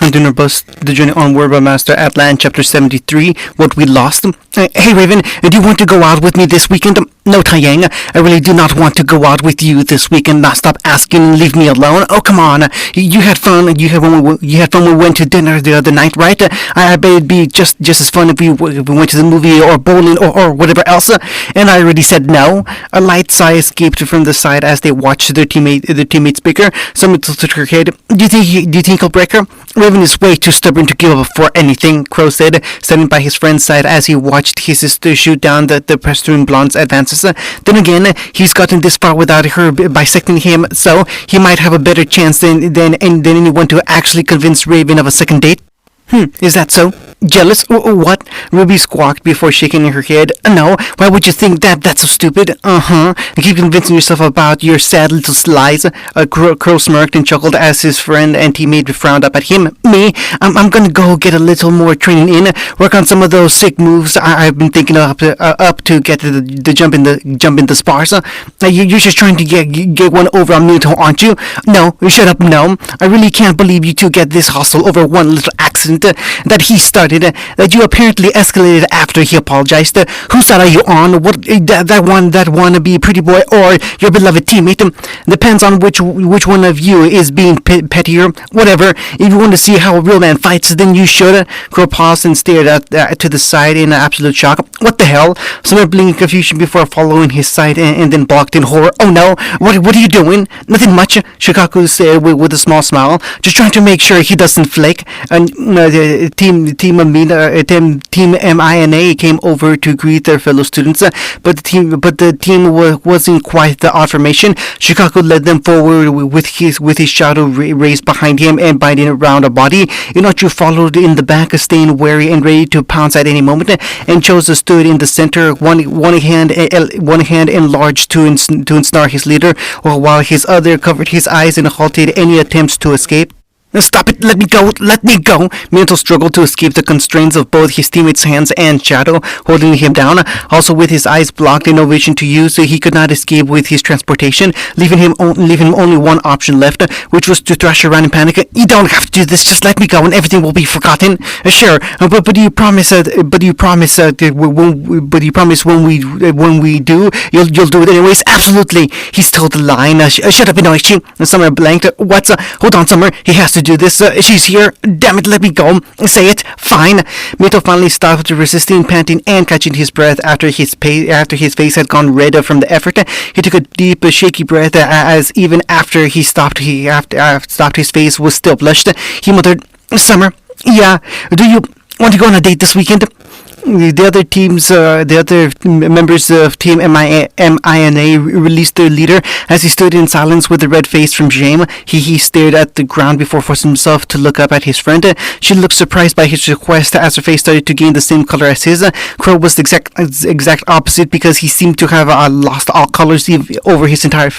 welcome to Nurbus, the journey onward by Master Atlan, Chapter 73, What We Lost. Hey Raven, do you want to go out with me this weekend? No, Taiyang, I really do not want to go out with you this weekend. Now stop asking and leave me alone. Oh, come on. You had fun. You had fun when we went to dinner the other night, right? I bet it'd be just as fun if we went to the movie or bowling or whatever else. And I already said no. A light sigh escaped from the side as they watched their teammates bicker. Someone tilted her head. Do you think he'll break her? Raven is way too stubborn to give up for anything, Crow said, standing by his friend's side as he watched his sister shoot down the pursuing blonde's advances. Then again, he's gotten this far without her bisecting him, so he might have a better chance than anyone to actually convince Raven of a second date. Is that so? Jealous? What? Ruby squawked before shaking her head. No, why would you think that? That's so stupid. You keep convincing yourself about your sad little lies. Crow smirked and chuckled as his friend and teammate frowned up at him. Me? I'm gonna go get a little more training in, work on some of those sick moves I've been thinking up to get the jump in the spars. You're just trying to get one over on Naruto, aren't you? No, shut up, no. I really can't believe you two get this hostile over one little accident that he started, that you apparently escalated after he apologized. Whose side are you on? What that wannabe pretty boy or your beloved teammate? Depends on which one of you is being pettier. Whatever. If you want to see how a real man fights, then you should. Crow paused and stared to the side in absolute shock. What the hell? Summer blinked in confusion before following his side and then balked in horror. Oh no! What are you doing? Nothing much. Shikaku said with a small smile, just trying to make sure he doesn't flake. And Team MINA came over to greet their fellow students, but the team wasn't quite the odd formation. Shikaku led them forward with his shadow raised behind him and biting around a body. Inochu followed in the back, staying wary and ready to pounce at any moment, and Choza stood in the center, one hand enlarged to ensnare his leader, while his other covered his eyes and halted any attempts to escape. Stop it! Let me go! Let me go! Minato struggled to escape the constraints of both his teammates' hands and Shadow, holding him down. Also, with his eyes blocked and no vision to use, he could not escape with his transportation, leaving him only one option left, which was to thrash around in panic. You don't have to do this. Just let me go, and everything will be forgotten. Sure, but do you promise? But you promise when we do, you'll do it anyways. Absolutely. He stole the line. Shut up, Inoichi. Summer blanked. What's? Hold on, Summer. He has to do this. She's here. Damn it, let me go. Say it. Fine. Mito finally stopped resisting, panting and catching his breath after his face had gone red from the effort. He took a deep, shaky breath as even after he stopped, his face was still blushed. He muttered, Summer, yeah, do you want to go on a date this weekend? The other members of Team MINA released their leader as he stood in silence with a red face from shame. He stared at the ground before forcing himself to look up at his friend. She looked surprised by his request as her face started to gain the same color as his. Crow was the exact opposite because he seemed to have lost all colors over his entire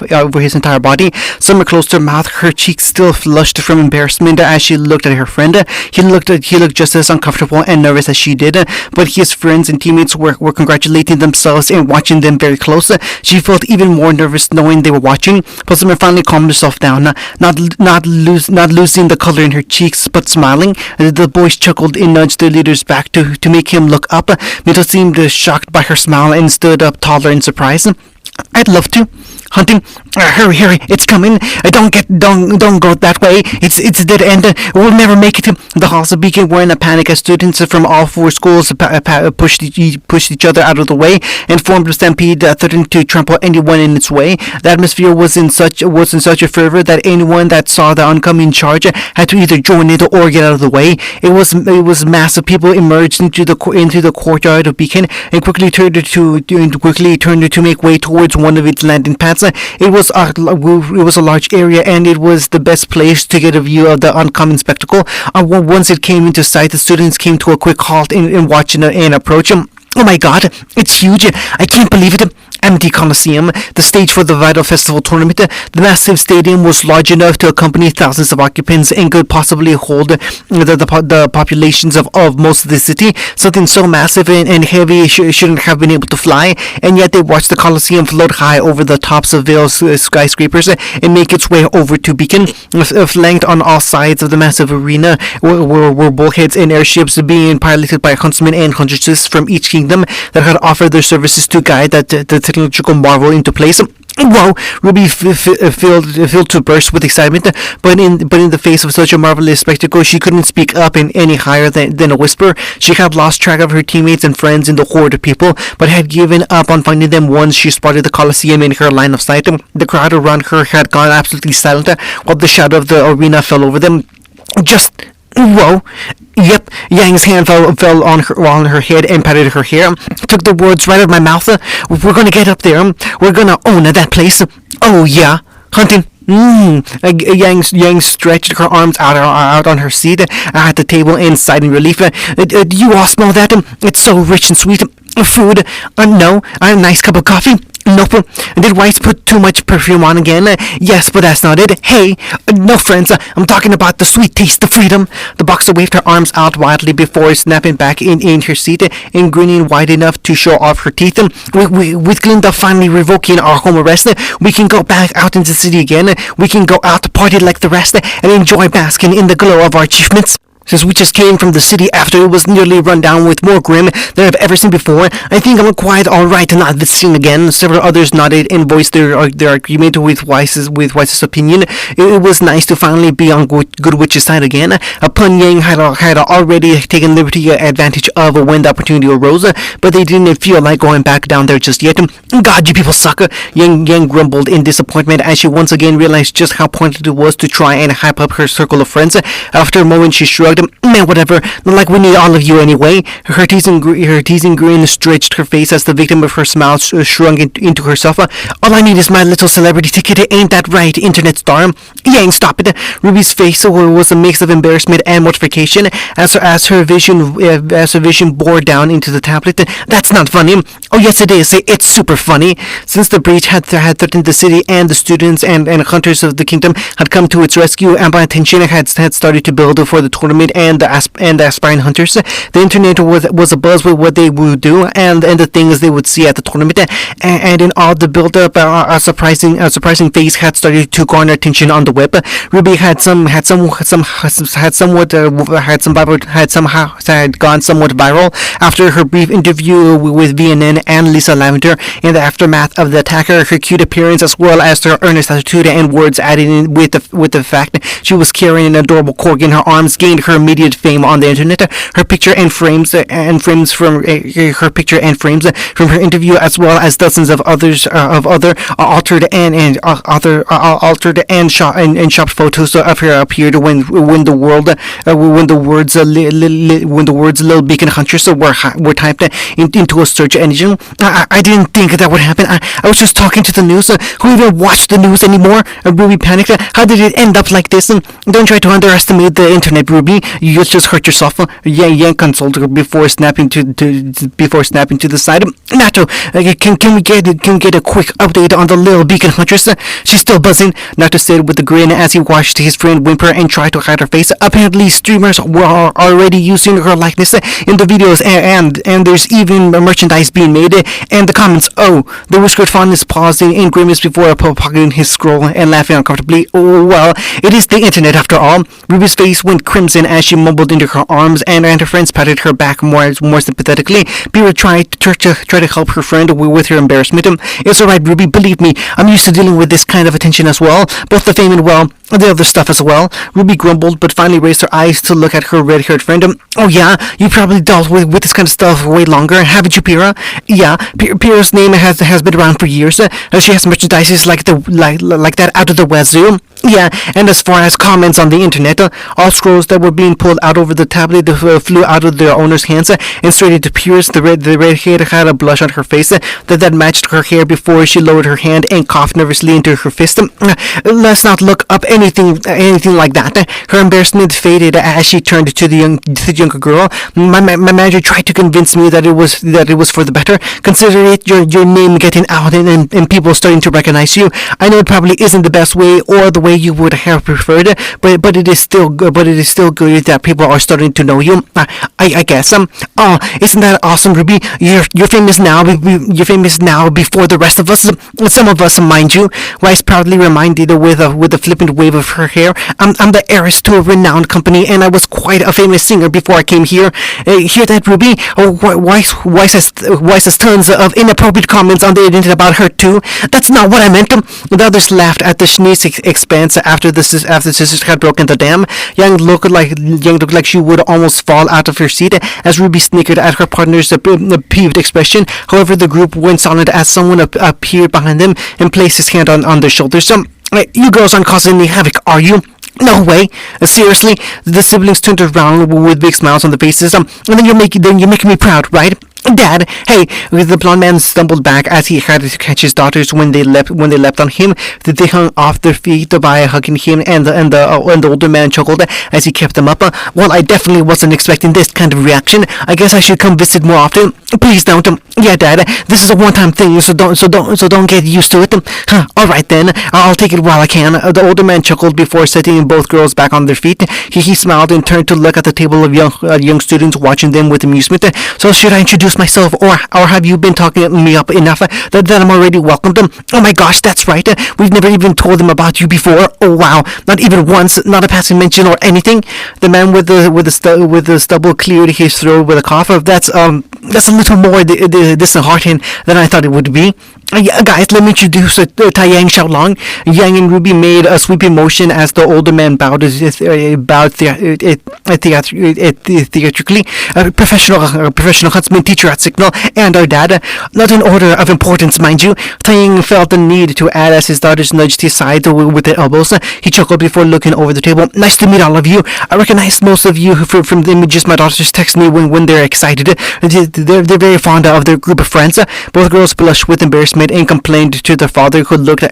body. Summer closed her mouth, her cheeks still flushed from embarrassment as she looked at her friend. He looked just as uncomfortable and nervous as she did, but his friends and teammates were congratulating themselves and watching them very close. She felt even more nervous knowing they were watching. Summer finally calmed herself down, not losing the color in her cheeks, but smiling. The boys chuckled and nudged their leaders back to make him look up. Mito seemed shocked by her smile and stood up taller in surprise. I'd love to. Hunting, hurry, it's coming. Don't go that way. It's a dead end. We'll never make it. The halls were in a panic as students from all four schools pushed each other out of the way and formed a stampede, threatening to trample anyone in its way. The atmosphere was in such a fervor that anyone that saw the oncoming charge had to either join it or get out of the way. It was mass of people emerged into the courtyard of Beacon and quickly turned to make way towards one of its landing pads. It was a large area, and it was the best place to get a view of the oncoming spectacle. Once it came into sight, the students came to a quick halt in watching and approach. Oh my god, it's huge. I can't believe it. empty Coliseum, the stage for the Vital Festival tournament. The massive stadium was large enough to accompany thousands of occupants and could possibly hold the populations of most of the city. Something so massive and heavy shouldn't have been able to fly, and yet they watched the Coliseum float high over the tops of Vale's skyscrapers and make its way over to Beacon. Flanked on all sides of the massive arena were bullheads and airships being piloted by huntsmen and huntresses from each kingdom that had offered their services to guide the technological marvel into place. Wow! Ruby filled to burst with excitement, but in the face of such a marvelous spectacle, she couldn't speak up in any higher than a whisper. She had lost track of her teammates and friends in the horde of people, but had given up on finding them once she spotted the Coliseum in her line of sight. The crowd around her had gone absolutely silent, while the shadow of the arena fell over them. Just whoa! Yep, Yang's hand fell on her head and patted her hair. Took the words right out of my mouth. We're gonna get up there. We're gonna own that place. Oh yeah, hunting. Yang stretched her arms out on her seat at the table and sighed in relief. Do you all smell that? It's so rich and sweet. Food? No. A nice cup of coffee? Nope. Did Weiss put too much perfume on again? Yes, but that's not it. Hey, no friends, I'm talking about the sweet taste of freedom. The boxer waved her arms out wildly before snapping back in her seat and grinning wide enough to show off her teeth. With Glinda finally revoking our home arrest, we can go back out into the city again. We can go out to party like the rest and enjoy basking in the glow of our achievements. Since we just came from the city after it was nearly run down with more grim than I've ever seen before, I think I'm quite alright to not visiting again. Several others nodded and voiced their agreement with Weiss's opinion. It was nice to finally be on Good Witch's side again. Pun Yang had already taken liberty advantage of when the opportunity arose, but they didn't feel like going back down there just yet. God, you people suck! Yang grumbled in disappointment as she once again realized just how pointless it was to try and hype up her circle of friends. After a moment, she shrugged. Man, whatever. Not like we need all of you anyway. Her teasing grin stretched her face as the victim of her smile shrunk into herself. All I need is my little celebrity ticket. Ain't that right, internet star? Yang, stop it. Ruby's face was a mix of embarrassment and mortification as her vision bore down into the tablet. That's not funny. Oh yes, it is. It's super funny. Since the breach had threatened the city and the students and hunters of the kingdom had come to its rescue, and by attention had started to build for the tournament and the aspiring hunters. The internet was abuzz with what they would do and the things they would see at the tournament. And in all the build-up, a surprising face had started to garner attention on the web. Ruby had gone somewhat viral after her brief interview with VNN and Lisa Lavender. In the aftermath of the attack, her cute appearance as well as her earnest attitude and words added in with the fact she was carrying an adorable corgi in her arms gained her immediate fame on the internet. Her picture and frames from her interview, as well as dozens of others of other altered and shopped photos of her appeared when the words Little Beacon Huntress were typed into a search engine. I didn't think that would happen. I was just talking to the news. Who even watched the news anymore? Ruby panicked. How did it end up like this? Don't try to underestimate the internet, Ruby. You just hurt yourself. Yang consulted her before snapping to the side. Nato, can we get a quick update on the Little Beacon Huntress? She's still buzzing, Nato said with a grin as he watched his friend whimper and try to hide her face. Apparently, streamers were already using her likeness in the videos, and there's even merchandise being made. And the comments, oh, the whiskered fondness paused in grimace before pocketing his scroll and laughing uncomfortably. Oh, well, it is the internet after all. Ruby's face went crimson as she mumbled into her arms, and her friends patted her back more sympathetically. Pyrrha tried to help her friend with her embarrassment. It's alright, Ruby, believe me, I'm used to dealing with this kind of attention as well, both the fame and, well, the other stuff as well. Ruby grumbled, but finally raised her eyes to look at her red-haired friend. Oh yeah, you probably dealt with this kind of stuff way longer, haven't you, Pyrrha? Yeah, Pyrrha's name has been around for years. She has merchandise like that out of the wazoo. Yeah, and as far as comments on the internet, all scrolls that were being pulled out over the tablet flew out of their owner's hands and straight into Pierce. The redhead had a blush on her face that matched her hair before she lowered her hand and coughed nervously into her fist. Let's not look up anything like that. Her embarrassment faded as she turned to the younger girl. My manager tried to convince me that it was for the better. Consider it your name getting out and people starting to recognize you. I know it probably isn't the best way or the way you would have preferred, but it is still good. But it is still good that people are starting to know you. I guess. Oh, isn't that awesome, Ruby? You're famous now. You're famous now before the rest of us. Some of us, mind you. Weiss proudly reminded with a flippant wave of her hair. I'm the heiress to a renowned company, and I was quite a famous singer before I came here. Hear that, Ruby? Weiss has tons of inappropriate comments on the internet about her too. That's not what I meant. The others laughed at the sneeze expanse after the sisters had broken the dam. Yang looked like she would almost fall out of her seat as Ruby snickered at her partner's peeved expression. However, the group went silent as someone appeared behind them and placed his hand on their shoulders. You girls aren't causing any havoc, are you? No way. Seriously? The siblings turned around with big smiles on their faces. And then you're making me proud, right? Dad, hey! The blonde man stumbled back as he had to catch his daughters when they leapt on him. They hung off their feet by hugging him, and the older man chuckled as he kept them up. Well, I definitely wasn't expecting this kind of reaction. I guess I should come visit more often. Please don't. Yeah, Dad, this is a one-time thing, so don't get used to it. All right then, I'll take it while I can. The older man chuckled before setting both girls back on their feet. He smiled and turned to look at the table of young students watching them with amusement. So should I introduce myself, or have you been talking me up enough that I'm already welcomed? Oh my gosh, that's right. We've never even told them about you before. Oh wow, not even once, not a passing mention or anything. The man with the stubble cleared his throat with a cough. That's a little more disheartening than I thought it would be. Guys, let me introduce Taiyang Xiaolong. Yang and Ruby made a sweeping motion as the older man bowed theatrically. Professional huntsman teacher at Signal, and our dad. Not in order of importance, mind you. Taiyang felt the need to add as his daughters nudged his side with their elbows. He chuckled before looking over the table. Nice to meet all of you. I recognize most of you from the images my daughters text me when they're excited. They're very fond of their group of friends. Both girls blushed with embarrassment and complained to their father, who looked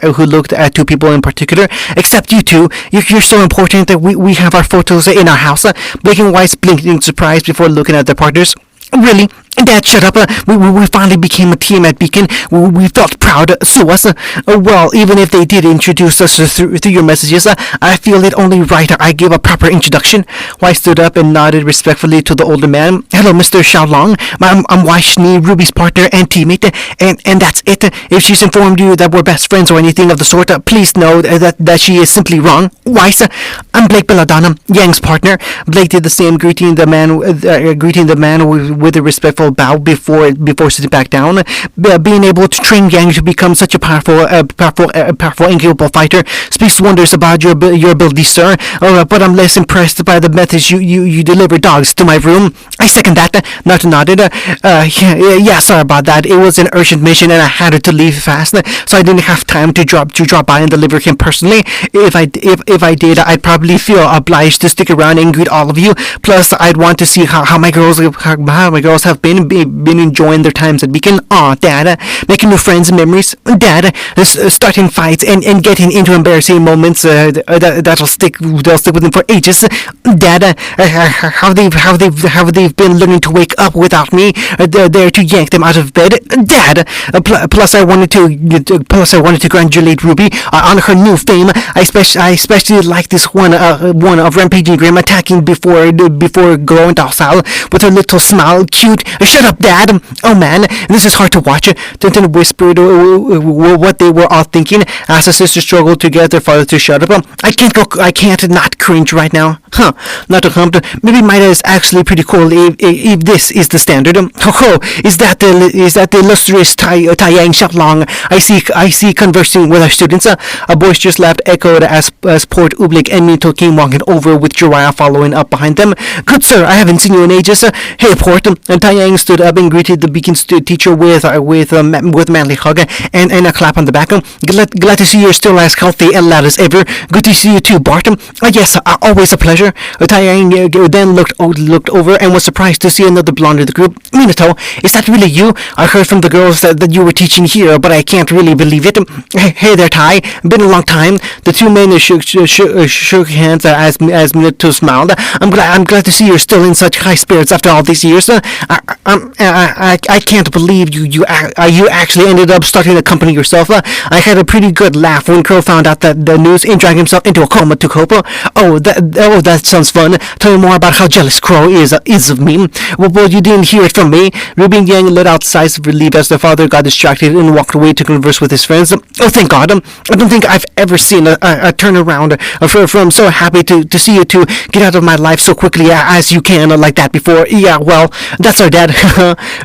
at two people in particular. Except you two. You're so important that we have our photos in our house. Blake and Weiss blinked in surprise before looking at their partners. Really? Dad, shut up. We finally became a team at Beacon. We felt proud. Sue us. Well, even if they did introduce us through your messages, I feel it only right I give a proper introduction. Weiss stood up and nodded respectfully to the older man. Hello, Mr. Xiaolong. I'm Weiss Shni, Ruby's partner and teammate, and that's it. If she's informed you that we're best friends or anything of the sort, please know that she is simply wrong. Weiss, I'm Blake Belladonna, Yang's partner. Blake did the same, greeting the man with a respectful bow before sitting back down. Being able to train Yang to become such a powerful and capable fighter speaks wonders about your ability, sir. But I'm less impressed by the methods you deliver dogs to my room. I second that. Naruto nodded. Yeah, sorry about that. It was an urgent mission and I had to leave fast, so I didn't have time to drop by and deliver him personally. If I did, I'd probably feel obliged to stick around and greet all of you. Plus, I'd want to see how my girls have been enjoying their times at Beacon. Aw, Dad, making new friends and memories. Dad, starting fights and getting into embarrassing moments they'll stick with them for ages. Dad, how they've been learning to wake up without me there to yank them out of bed. Dad, plus I wanted to congratulate Ruby on her new fame. I especially like this one of rampaging Grim attacking before glowing docile with her little smile. Cute. Shut up, Dad. Oh man, this is hard to watch. Tintin whispered what they were all thinking as the sisters struggled to get their father to shut up. I can't not cringe right now. Huh. Not a hump. Maybe Maida is actually pretty cool if this is the standard. Oh, is that the illustrious Taiyang Xiaolong I see conversing with our students? A boisterous laugh echoed as Port Ublik and Mito came walking over with Jiraiya following up behind them. Good sir, I haven't seen you in ages. Hey Port, and Taeyang stood up and greeted the Beacon teacher with manly hug and a clap on the back. Glad to see you're still as healthy and loud as ever. Good to see you too, Bart. Yes, always a pleasure. Taeyang then looked over and was surprised to see another blonde in the group. Minato, is that really you? I heard from the girls that you were teaching here, but I can't really believe it. Hey there, Tai. Been a long time. The two men shook hands as Minato smiled. I'm glad to see you're still in such high spirits after all these years. I can't believe you actually ended up starting a company yourself. I had a pretty good laugh when Crow found out that the news and dragged himself into a coma to cope. That sounds fun. Tell me more about how jealous Crow is of me. Well, you didn't hear it from me. Ruby and Yang let out sighs of relief as their father got distracted and walked away to converse with his friends. Oh, thank God. I don't think I've ever seen a turnaround from so happy to see you two get out of my life so quickly as you can like that before. Yeah, well, that's our dad.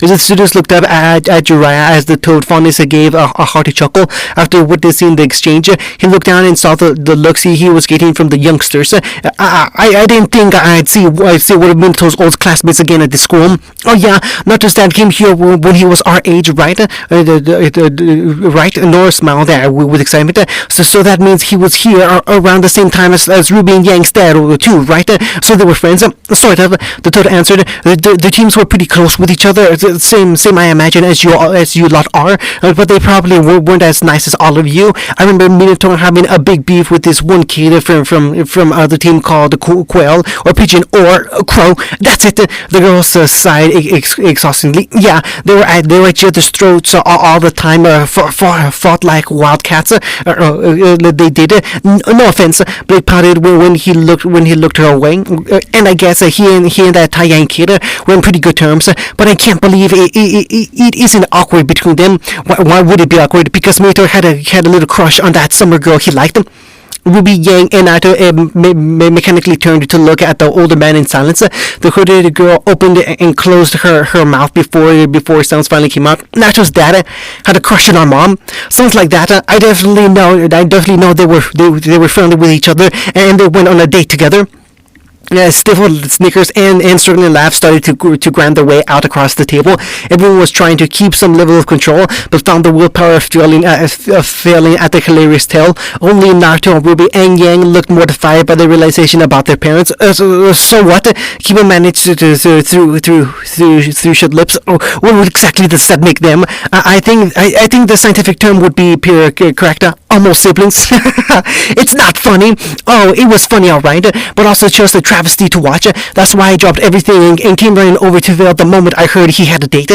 The students looked up at Jiraiya as the toad fondness gave a hearty chuckle after witnessing the exchange. He looked down and saw the looks he was getting from the youngsters. I didn't think I'd see one of Minato's old classmates again at the school. Oh yeah, not just that, came here when he was our age, right? Right? Nora smiled with excitement. So that means he was here around the same time as Ruby and Yang's dad too, right? So they were friends. Sort of. The toad answered. The teams were pretty close with each other. Same I imagine as you lot are. But they probably weren't as nice as all of you. I remember Minato having a big beef with this one kid from the team called Quail or Pigeon or Crow. That's it. The girls sighed exhaustingly. Yeah, they were at each other's throats all the time. Fought like wildcats. They did. No offense, Blake pouted when he looked her way. And I guess he and that Taeyang kid were in pretty good terms. But I can't believe it isn't awkward between them. Why would it be awkward? Because Minato had a little crush on that summer girl he liked. Ruby, Yang, and Naruto mechanically turned to look at the older man in silence. The hooded girl opened and closed her mouth before sounds finally came out. Naruto's dad had a crush on our mom. Sounds like that. I definitely know they were friendly with each other and they went on a date together. Stifled snickers and struggling laughs started to grind their way out across the table. Everyone was trying to keep some level of control, but found the willpower failing at the hilarious tale. Only Naruto, Ruby, and Yang looked mortified by the realization about their parents. So what? Kiba managed through shut lips. What exactly does that make them? I think the scientific term would be correct. Almost siblings. It's not funny. Oh, it was funny, alright, but also just a travesty to watch. That's why I dropped everything and came running over to Vale the moment I heard he had a date.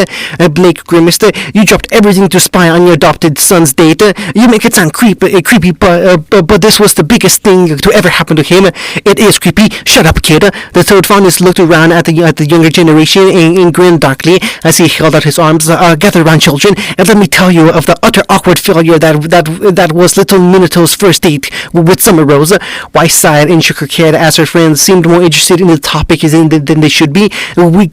Blake grimaced. You dropped everything to spy on your adopted son's date. You make it sound creepy, but this was the biggest thing to ever happen to him. It is creepy. Shut up, kid. The toad fondness looked around at the younger generation and grinned darkly as he held out his arms. Gather around, children, and let me tell you of the utter awkward failure that was little Minato's first date with Summer Rose. Weiss sighed and shook her head as her friends seemed more interested in the topic than they should be. We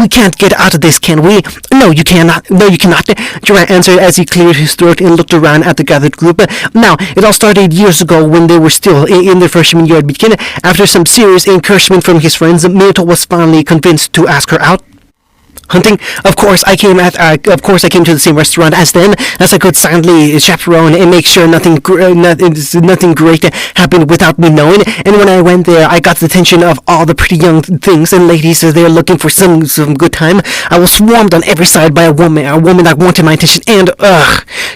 can't get out of this, can we? No, you cannot. No, you cannot. Jiraiya answered as he cleared his throat and looked around at the gathered group. Now, it all started years ago when they were still in their freshman year at Beacon. After some serious encouragement from his friends, Minato was finally convinced to ask her out. Hunting. Of course, I came to the same restaurant as them, as I could silently chaperone and make sure nothing great happened without me knowing. And when I went there, I got the attention of all the pretty young things and ladies as they were looking for some good time. I was swarmed on every side by a woman that wanted my attention. And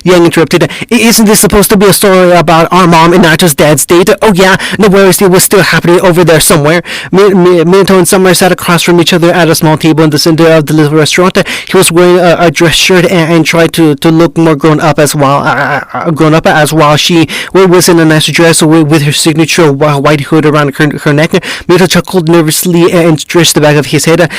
Yang interrupted. Isn't this supposed to be a story about our mom and Naruto's dad's date? Oh yeah, no worries, it was still happening over there somewhere. Minato and Summer sat across from each other at a small table in the center of the restaurant. He was wearing a dress shirt and tried to look more grown up as she was in a nice dress with her signature white hood around her neck. Minato chuckled nervously and stretched the back of his head.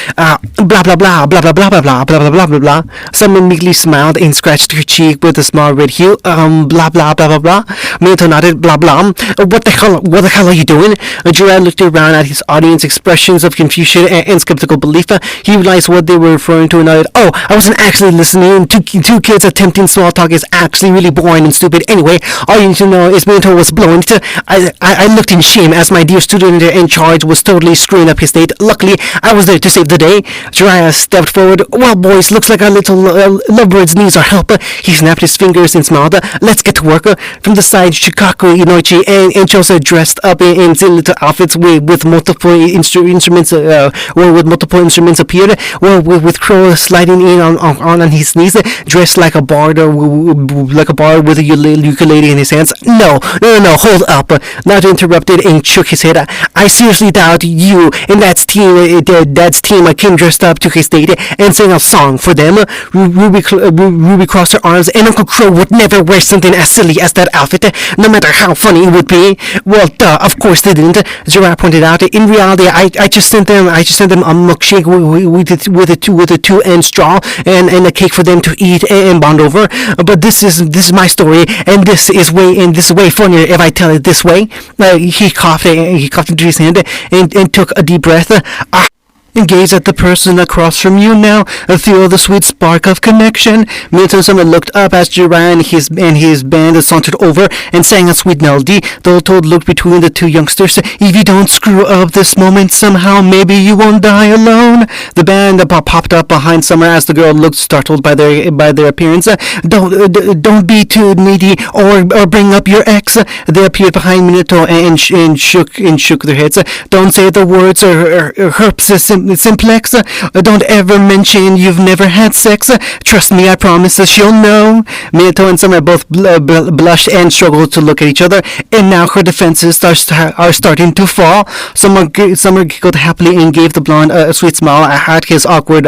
Blah blah blah blah blah blah blah blah blah blah blah blah. Summer meekly smiled and scratched her cheek with a small red hue. Blah blah blah blah blah. Minato nodded. Blah blah. What the hell are you doing? Jiraiya looked around at his audience, expressions of confusion and skeptical belief. He realized what they were referring to another. Oh, I wasn't actually listening. Two kids attempting small talk is actually really boring and stupid. Anyway, all you need to know is Minato was blown. I looked in shame as my dear student in charge was totally screwing up his date. Luckily, I was there to save the day. Jiraiya stepped forward. Well, boys, looks like our little lovebirds needs our help. He snapped his fingers and smiled. Let's get to work. From the side, Shikaku, Inoichi, and Chosa dressed up in little outfits with multiple instruments. With multiple instruments appeared. Well, with Crow sliding in on his knees, dressed like a bard with a ukulele in his hands. No, hold up. Naruto interrupted and shook his head. I seriously doubt you and Dad's team came dressed up to his date and sang a song for them. Ruby crossed her arms, and Uncle Crow would never wear something as silly as that outfit, no matter how funny it would be. Well, duh, of course they didn't. Jiraiya pointed out. In reality, I just sent them a milkshake with a 2-end straw and a cake for them to eat and bond over. But this is my story, and this is way funnier if I tell it this way. He coughed into his hand and took a deep breath. And gaze at the person across from you now, feel the sweet spark of connection. Minato and Summer looked up as Jiraiya and his band sauntered over and sang a sweet melody. The Toad looked between the two youngsters. If you don't screw up this moment somehow, maybe you won't die alone. The band popped up behind Summer as the girl looked startled by their appearance. Don't be too needy or bring up your ex. They appeared behind Minato and shook their heads. Don't say the words or herps simplex. Don't ever mention you've never had sex. Trust me, I promise that she'll know. Minato and Summer both blushed and struggled to look at each other, and now her defenses are starting to fall. Summer giggled happily and gave the blonde a sweet smile at his awkward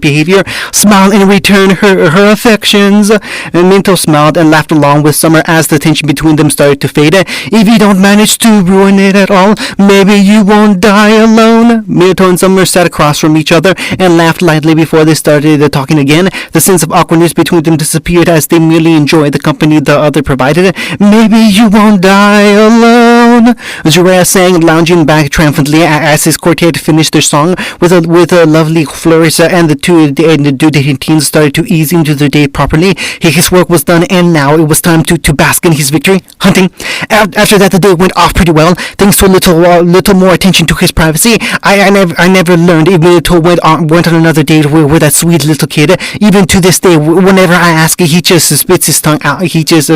behavior. Smile and return her affections. And Minato smiled and laughed along with Summer as the tension between them started to fade. If you don't manage to ruin it at all, maybe you won't die alone. Minato and Summer sat across from each other and laughed lightly before they started talking again. The sense of awkwardness between them disappeared as they merely enjoyed the company the other provided. Maybe you won't die alone. Jiraiya sang, lounging back triumphantly as his quartet finished their song with a lovely flourish, and the two dating teens started to ease into their day properly. His work was done, and now it was time to bask in his victory. Hunting. After that, the day went off pretty well, thanks to a little more attention to his privacy. I never learned if Minato went on another date with that sweet little kid. Even to this day, whenever I ask, he just spits his tongue out. He just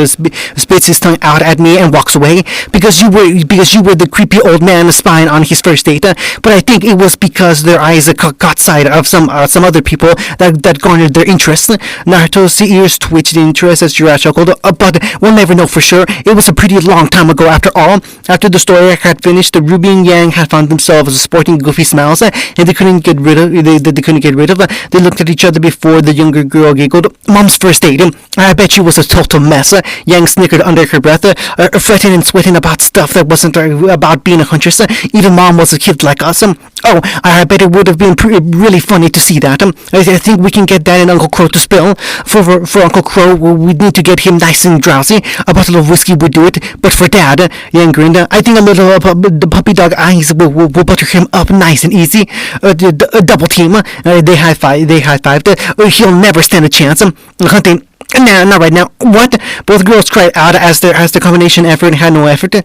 spits his tongue out at me and walks away because you were the creepy old man spying on his first date. But I think it was because their eyes caught sight of some other people that garnered their interest. Naruto's ears twitched in interest as Jiraiya chuckled. But we'll never know for sure. It was a pretty long time ago after all. After the story arc had finished, the Ruby and Yang had found themselves sporting goofy smiles, and they couldn't get rid of. They looked at each other before the younger girl giggled. Mom's first date. I bet she was a total mess. Yang snickered under her breath, fretting and sweating about stuff that wasn't about being a huntress. Even Mom was a kid like us. I bet it would have been really funny to see that. I think we can get Dad and Uncle Crow to spill. For Uncle Crow, we'd need to get him nice and drowsy. A bottle of whiskey would do it. But for Dad, Yang grinned, I think a little the puppy dog eyes will butter him up nice and easy. A double team. They high-fived. He'll never stand a chance. Hunting. Nah, not right now. What? Both girls cried out as the combination effort had no effect.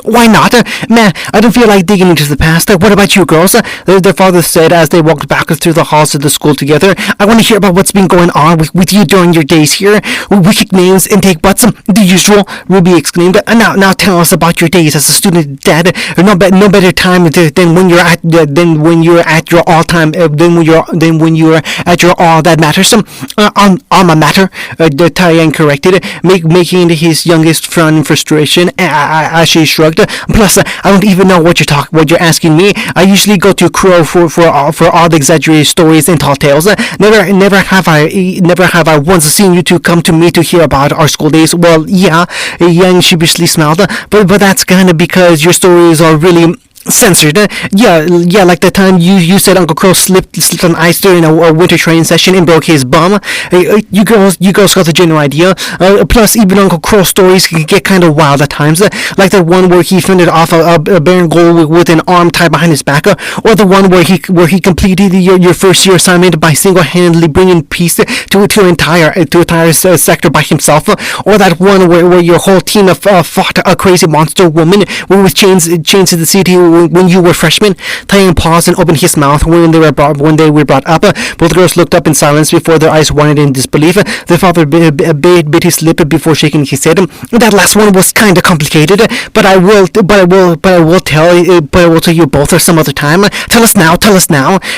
Why not? Man, I don't feel like digging into the past. What about you girls? Their father said as they walked back through the halls of the school together. I want to hear about what's been going on with you during your days here. We kick names and take butts. The usual, Ruby exclaimed. Now tell us about your days as a student, Dad. No better time than when you're at your all time that matters. Alma mater. Taiyan corrected, making his youngest frown in frustration as she shrugged. Plus, I don't even know what you're asking me. I usually go to Crow for all the exaggerated stories and tall tales. Never have I once seen you two come to me to hear about our school days. Well, yeah, Yang sheepishly smiled, but that's kinda because your stories are really censored. Yeah, like that time you said Uncle Crow slipped on ice during a winter training session and broke his bum. You girls got the general idea. Plus, even Uncle Crow stories can get kind of wild at times, like the one where he fended off a barren goal with an arm tied behind his back, or the one where he completed your first year assignment by single-handedly bringing peace to an entire sector by himself, or that one where your whole team fought a crazy monster woman with chains to the city when you were freshmen. Taeyang paused and opened his mouth when they were brought up. Both girls looked up in silence before their eyes wanted in disbelief. Their father bit his lip before shaking his head. That last one was kind of complicated, but I will tell you both some other time. Tell us now.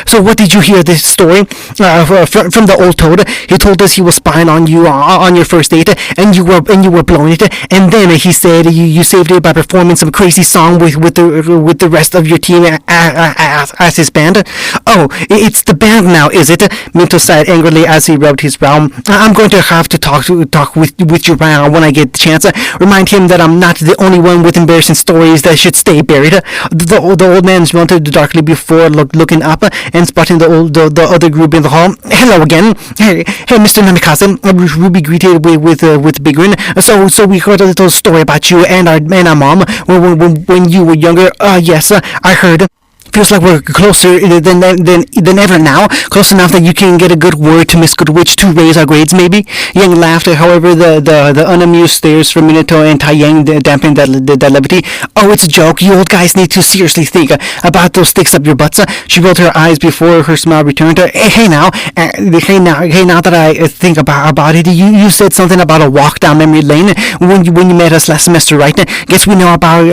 So what did you hear this story from the old toad? He told us he was spying on you on your first date, and you were blowing it. And then he said you saved it by performing some crazy song with the rest of your team as his band. Oh, it's the band now, is it? Minto sighed angrily as he rubbed his brow. I'm going to have to talk with you when I get the chance. Remind him that I'm not the only one with embarrassing stories that should stay buried. The old man grunted darkly before looking up and spotting the other group in the hall. Hello again. Hey, Mr. Namikaze. Ruby greeted with a big grin. So we heard a little story about you and our mom when you were younger. Yes, I heard. Feels like we're closer than ever now. Close enough that you can get a good word to Miss Goodwitch to raise our grades, maybe? Yang laughed. However, the unamused stares from Minato and Taeyang dampened that levity. Oh, it's a joke. You old guys need to seriously think about those sticks up your butts. She rolled her eyes before her smile returned. Hey now that I think about it, you said something about a walk down memory lane when you met us last semester, right? Guess we know about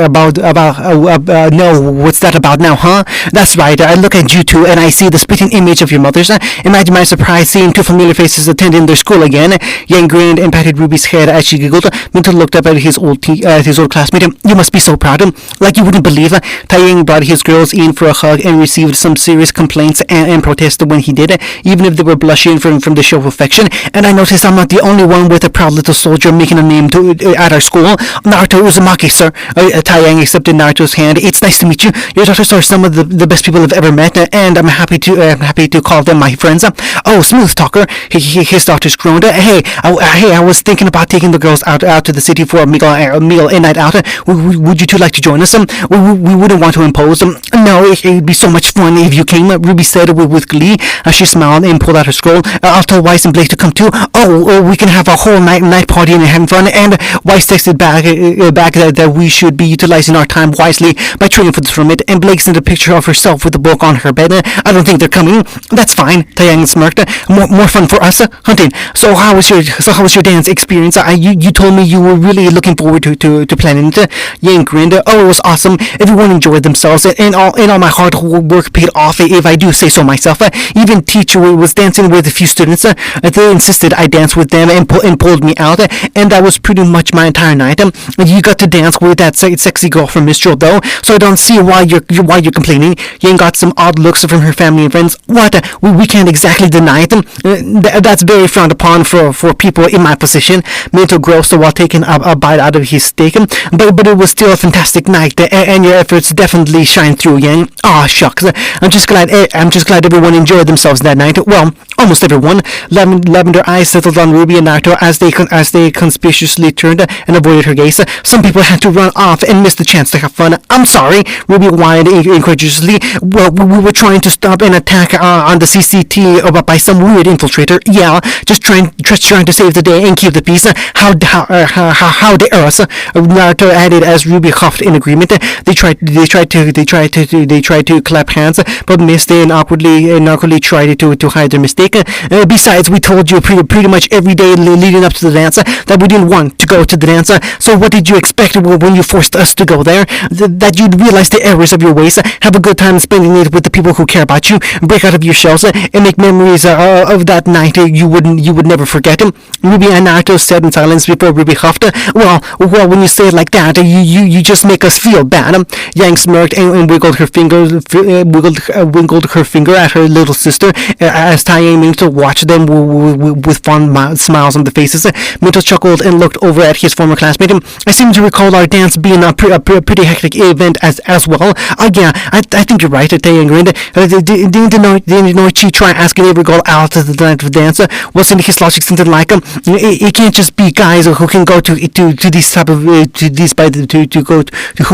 no, what's that about now, huh? That's right. I look at you two and I see the spitting image of your mothers. Imagine my surprise seeing two familiar faces attending their school again. Yang grinned and patted Ruby's head as she giggled. Minto looked up at his old classmate. You must be so proud. Like you wouldn't believe. Taeyang brought his girls in for a hug and received some serious complaints and protests when he did, even if they were blushing from the show of affection. And I noticed I'm not the only one with a proud little soldier making a name at our school. Naruto Uzumaki, sir. Taeyang accepted Naruto's hand. It's nice to meet you. Your daughters are some of the best people I've ever met, and I'm happy to call them my friends. Oh, smooth talker. His daughters groaned. Hey, I was thinking about taking the girls out to the city for a meal and night out. Would you two like to join us? We wouldn't want to impose. No, it'd be so much fun if you came. Ruby said with glee as she smiled and pulled out her scroll. I'll tell Weiss and Blake to come too. Oh, we can have a whole night party and having fun. And Weiss texted back that we should be utilizing our time wisely by training for the tournament. And Blake sent a picture of herself with the book on her bed. I don't think they're coming. That's fine. Taeyang smirked. More fun for us. Hunting. So how was your dance experience? You told me you were really looking forward to planning it. Yang grinned. Oh, it was awesome. Everyone enjoyed themselves, and all my hard work paid off, if I do say so myself. Even teacher was dancing with a few students. They insisted I dance with them and pulled me out, and that was pretty much my entire night. You got to dance with that sexy girl from Mistral though, so I don't see why you're complaining. Yang got some odd looks from her family and friends. What? We can't exactly deny them. That's very frowned upon for people in my position. Minto grossed while taking a bite out of his steak. But it was still a fantastic night, and your efforts definitely shine through, Yang. Aw, shucks. I'm just glad everyone enjoyed themselves that night. Well, almost everyone. Lavender eyes settled on Ruby and Naruto as they conspicuously turned and avoided her gaze. Some people had to run off and miss the chance to have fun. I'm sorry, Ruby whined incredulously. Well, we were trying to stop an attack on the CCT by some weird infiltrator. Yeah, just trying to save the day and keep the peace. How dare us? Naruto added as Ruby huffed in agreement. They tried to clap hands, but missed and awkwardly tried to hide their mistake. Besides, we told you pretty much every day leading up to the dance that we didn't want to go to the dance. So what did you expect when you forced us to go there? That you'd realize the errors of your ways? Have have a good time spending it with the people who care about you. Break out of your shells and make memories of that night you would never forget. Ruby and Naruto said in silence before Ruby huffed. Well, when you say it like that, you just make us feel bad. Yang smirked and wiggled her finger at her little sister as Taiyang managed to watch them with fond smiles on their faces. Minto chuckled and looked over at his former classmate. I seem to recall our dance being a pretty hectic event as well. Yeah, I think you're right. Taiyang grinned. Didn't Noichi try asking every girl out to the dance? Wasn't his logic something like it can't just be guys who can go to these type of who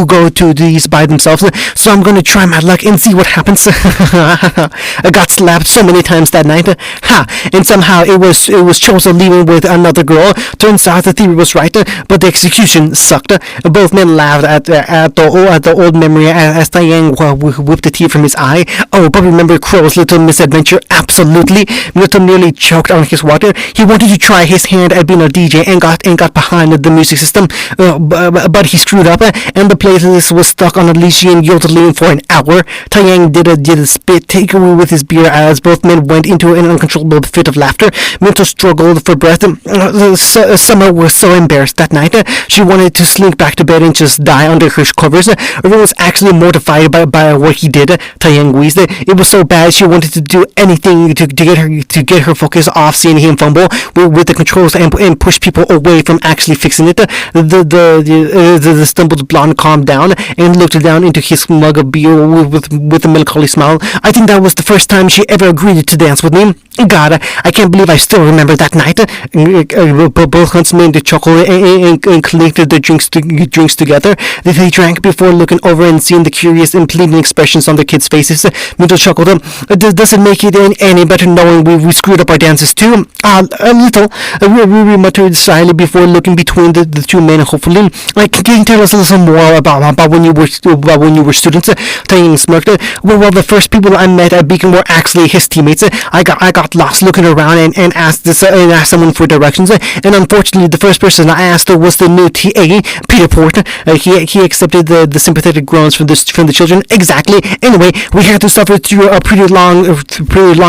go to these by themselves? So I'm gonna try my luck and see what happens. I got slapped so many times that night. And somehow it was Choso leaving with another girl. Turns out the theory was right, but the execution sucked. Both men laughed at the old memory as Taiyang whipped a tear from his eye. Oh, but remember Crow's little misadventure? Absolutely. Naruto nearly choked on his water. He wanted to try his hand at being a DJ and got behind the music system, but he screwed up, and the playlist was stuck on Elysian yodeling for an hour. Taiyang did a spit takeaway with his beer as both men went into an uncontrollable fit of laughter. Minto struggled for breath. Summer was so embarrassed that night. She wanted to slink back to bed and just die under her covers. Everyone was actually mortified by what he did. Taiyang wheezed. It was so bad she wanted to do anything to get her focus off seeing him fumble with the controls and push people away from actually fixing it. The stumbled blonde calmed down and looked down into his mug of beer with a melancholy smile. I think that was the first time she ever agreed to dance with me. God, I can't believe I still remember that night. Both huntsmen chuckled and collected their drinks together. They drank before looking over and seeing the curious and pleading expressions on the kids' faces. Minto chuckled. Does it make it any better knowing we screwed up our dances too? A little. We muttered slyly before looking between the two men. Hopefully, can you tell us a little more about when you were students? Taiyang smirked. Well, the first people I met at Beacon were actually his teammates. I got lost looking around and asked someone for directions. And unfortunately, the first person I asked was the new TA, Peter Port. He accepted the sympathetic groans from the children. Exactly. Anyway, we had to suffer through a pretty long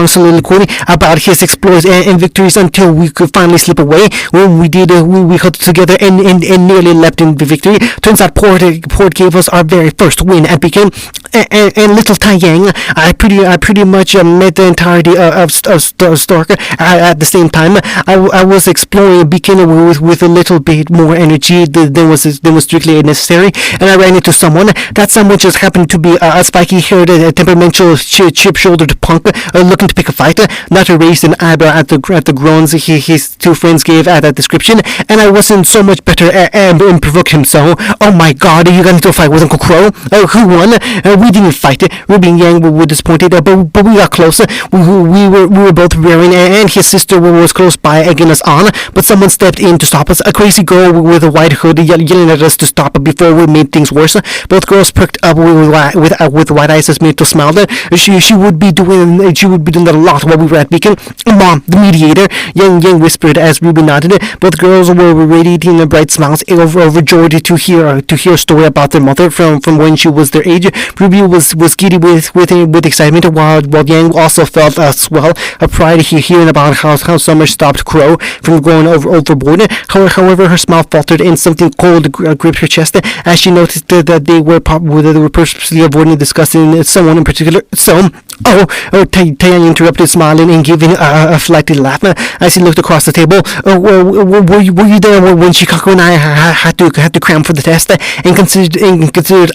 soliloquy about his exploits and victories until we could finally slip away. When we did, we huddled together and nearly leapt in the victory. Turns out Port gave us our very first win at Beacon. And little Taiyang, I pretty much met the entirety of Stork at the same time. I was exploring Beacon with a little bit more energy than was strictly necessary, and I ran into someone. That someone just happened to be a spiky-haired, temperamental, chip-shouldered punk looking to pick a fight. Not to raise an eyebrow at the groans his two friends gave at that description, and I wasn't so much better and provoked him so. Oh my God, you got into a fight with Uncle Crow? Who won? We didn't fight. Ruby and Yang were disappointed, but we got close. We were both rearing, and his sister was close by egging us on, but someone stepped in to stop us. A crazy girl with a white hood yelling at us to stop before we made things worse. Both girls perked up with wide eyes as Mito smiled. She would be doing that a lot while we were at Beacon. Mom, the mediator, Yang whispered as Ruby nodded. Both girls were radiating bright smiles, overjoyed to hear a story about their mother from when she was their age. Ruby was giddy with excitement, while Yang also felt a swell of pride hearing about how Summer stopped Crow from going overboard. However, her smile faltered and something cold gripped her chest as she noticed that they were purposely avoiding discussing someone in particular. So, Taiyang interrupted, smiling and giving a flighty laugh as he looked across the table. Were you there when Shikaku and I had to cram for the test and considered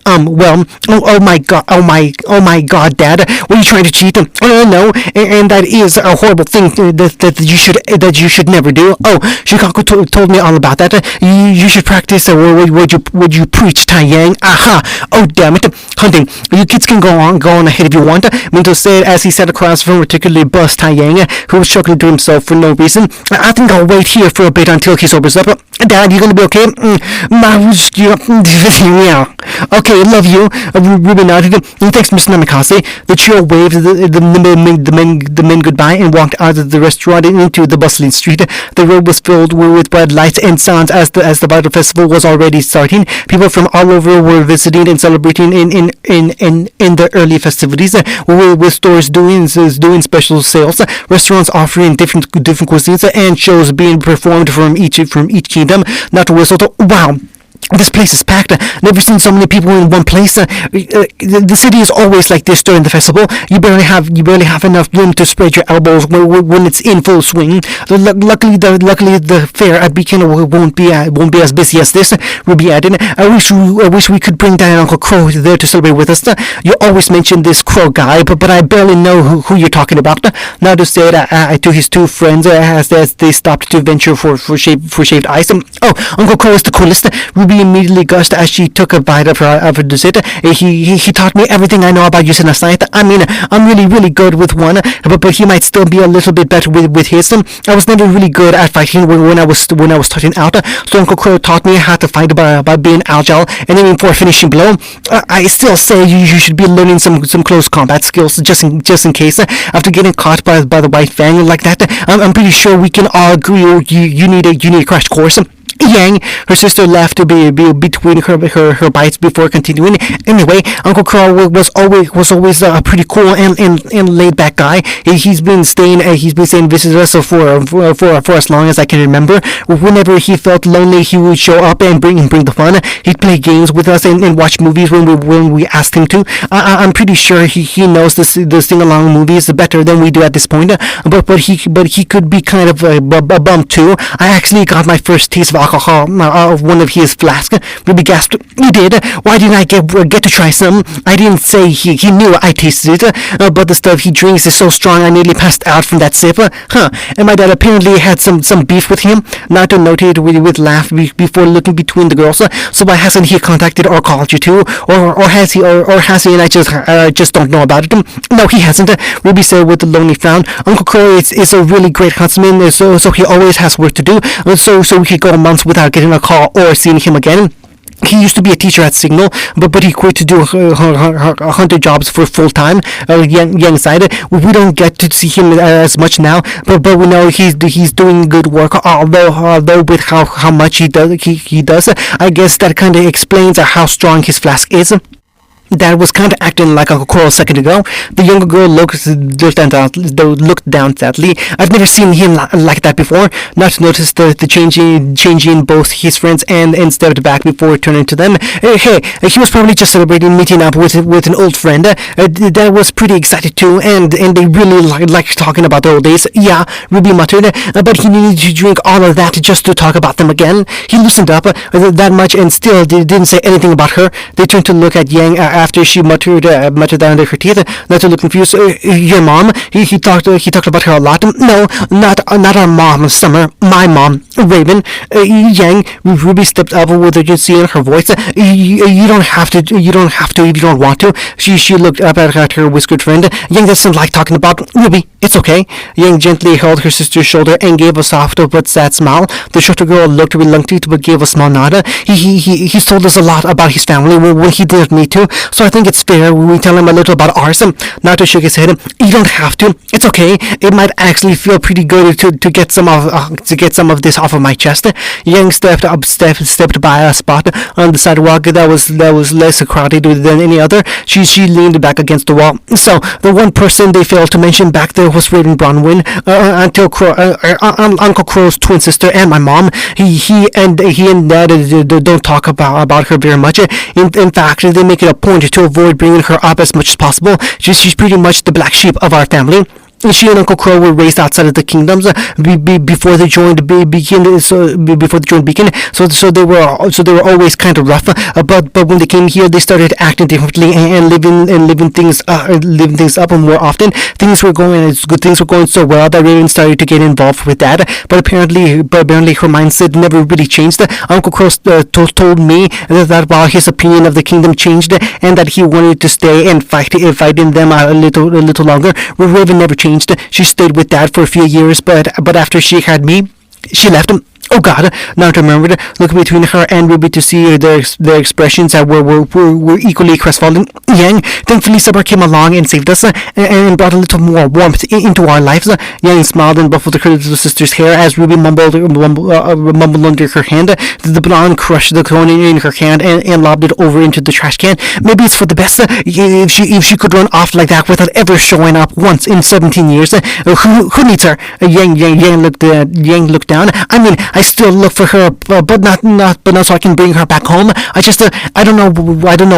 oh my God, Dad, were you trying to cheat? No, and that is a horrible thing that you should never do. Oh, Shikaku told me all about that. You should practice. Would you preach, Taiyang? Aha! Oh, damn it! Hunting, you kids can go on ahead if you want. Minto said as he sat across from particularly buzzed Taiyang, who was chuckling to himself for no reason. I think I'll wait here for a bit until he sobers up. Dad, you gonna be okay? Yeah. Okay, love you. Ruby nodded shouted, "Thanks, Mr. Namikaze." The trio waved the men goodbye and walked out of the restaurant and into the bustling street. The road was filled with bright lights and sounds as the bridal festival was already starting. People from all over were visiting and celebrating in the early festivities, with stores doing special sales, restaurants offering different cuisines, and shows being performed from each kingdom. Not to whistle. Wow. This place is packed. Never seen so many people in one place. The city is always like this during the festival. You barely have enough room to spread your elbows when it's in full swing. Luckily the fair at Beacon won't be as busy as this. Ruby added. I wish we could bring down Uncle Crow there to celebrate with us. You always mention this Crow guy, but I barely know who you're talking about. Naruto said to his two friends as they stopped to venture for shaved ice. Oh, Uncle Crow is the coolest. Ruby immediately gushed as she took a bite of her dessert. He taught me everything I know about using a scythe. I mean, I'm really good with one, but he might still be a little bit better with his. I was never really good at fighting when I was starting out, so Uncle Crow taught me how to fight by being agile and aiming for a finishing blow. I still say you should be learning some close combat skills just in case. After getting caught by the White Fang like that, I'm pretty sure we can all agree you need a crash course. Yang, her sister laughed to be between her bites before continuing. Anyway, Uncle Crow was always a pretty cool and laid back guy. He's been staying visit us for as long as I can remember. Whenever he felt lonely, he would show up and bring the fun. He'd play games with us and watch movies when we asked him to. I'm pretty sure he knows the sing along movies better than we do at this point. But he could be kind of a bum too. I actually got my first taste of alcohol of one of his flasks. Ruby gasped. You did? Why didn't I get to try some? I didn't say he knew I tasted it, but the stuff he drinks is so strong I nearly passed out from that sip. Huh? And my dad apparently had some beef with him. Naruto noted with laugh before looking between the girls. So why hasn't he contacted or called you two? Or has he and I just don't know about it? No, he hasn't. Ruby said with a lonely frown. Uncle Crow is a really great huntsman, so he always has work to do. So we could go months without getting a call or seeing him again. He used to be a teacher at Signal, but he quit to do hunter jobs for full time. Young side, we don't get to see him as much now, but we know he's doing good work. Although with how much he does, I guess that kind of explains how strong his flask is. Dad was kind of acting like Uncle Crow a second ago. The younger girl looked down sadly. I've never seen him like that before. Not noticed the changing both his friends and stepped back before turning to them. Hey, he was probably just celebrating meeting up with an old friend. Dad was pretty excited too, and they really liked talking about the old days. Yeah, Ruby muttered, but he needed to drink all of that just to talk about them again. He loosened up that much and still didn't say anything about her. They turned to look at Yang after she muttered under her teeth. Not to look confused. Your mom? He talked about her a lot. No, not our mom, Summer. My mom, Raven. Yang. Ruby stepped up with urgency in her voice. You don't have to if you don't want to. She looked up at her whiskered friend. Yang doesn't like talking about Ruby. It's okay. Yang gently held her sister's shoulder and gave a soft but sad smile. The shorter girl looked reluctant but gave a small nod. He's told us a lot about his family when he didn't need to, so I think it's fair we tell him a little about ours. Naruto shook his head. You don't have to. It's okay. It might actually feel pretty good to get some of this off of my chest. Yang stepped by a spot on the sidewalk that was less crowded than any other. She leaned back against the wall. So the one person they failed to mention back there was Raven Bronwyn, Uncle Crow's twin sister, and my mom. He and Dad don't talk about her very much. In fact, they make it a point to avoid bringing her up as much as possible. She's pretty much the black sheep of our family. She and Uncle Crow were raised outside of the kingdoms before they joined Beacon. So they were always kind of rough. But when they came here, they started acting differently and living things up more often. Things were going so well that Raven started to get involved with Dad. But apparently her mindset never really changed. Uncle Crow told me that while his opinion of the kingdom changed and that he wanted to stay and fight in them a little longer, Raven never changed. She stayed with Dad for a few years, but after she had me, she left him. Oh God! Now to remember, looking between her and Ruby to see their expressions that were equally crestfallen. Yang, thankfully, Sabra came along and saved us and brought a little more warmth into our lives. Yang smiled and ruffled her little sister's hair as Ruby mumbled under her hand. The blonde crushed the cone in her hand and lobbed it over into the trash can. Maybe it's for the best if she could run off like that without ever showing up once in 17 years. Who needs her? Yang looked down. I mean, I still look for her, but not so I can bring her back home. I don't know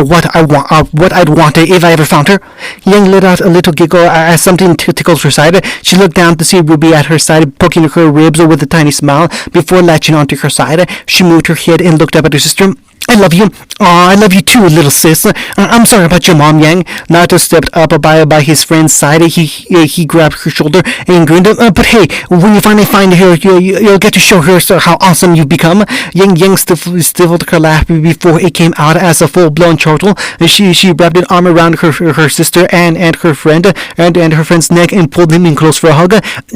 what I'd want if I ever found her. Yang let out a little giggle as something tickled her side. She looked down to see Ruby at her side, poking her ribs with a tiny smile before latching onto her side. She moved her head and looked up at her sister. I love you. Aw, I love you too, little sis. I'm sorry about your mom, Yang. Naruto stepped up by his friend's side. He grabbed her shoulder and grinned. But hey, when you finally find her, you'll get to show her how awesome you've become. Yang stifled her laugh before it came out as a full-blown chortle. She wrapped an arm around her sister and her friend and her friend's neck and pulled them in close for a hug.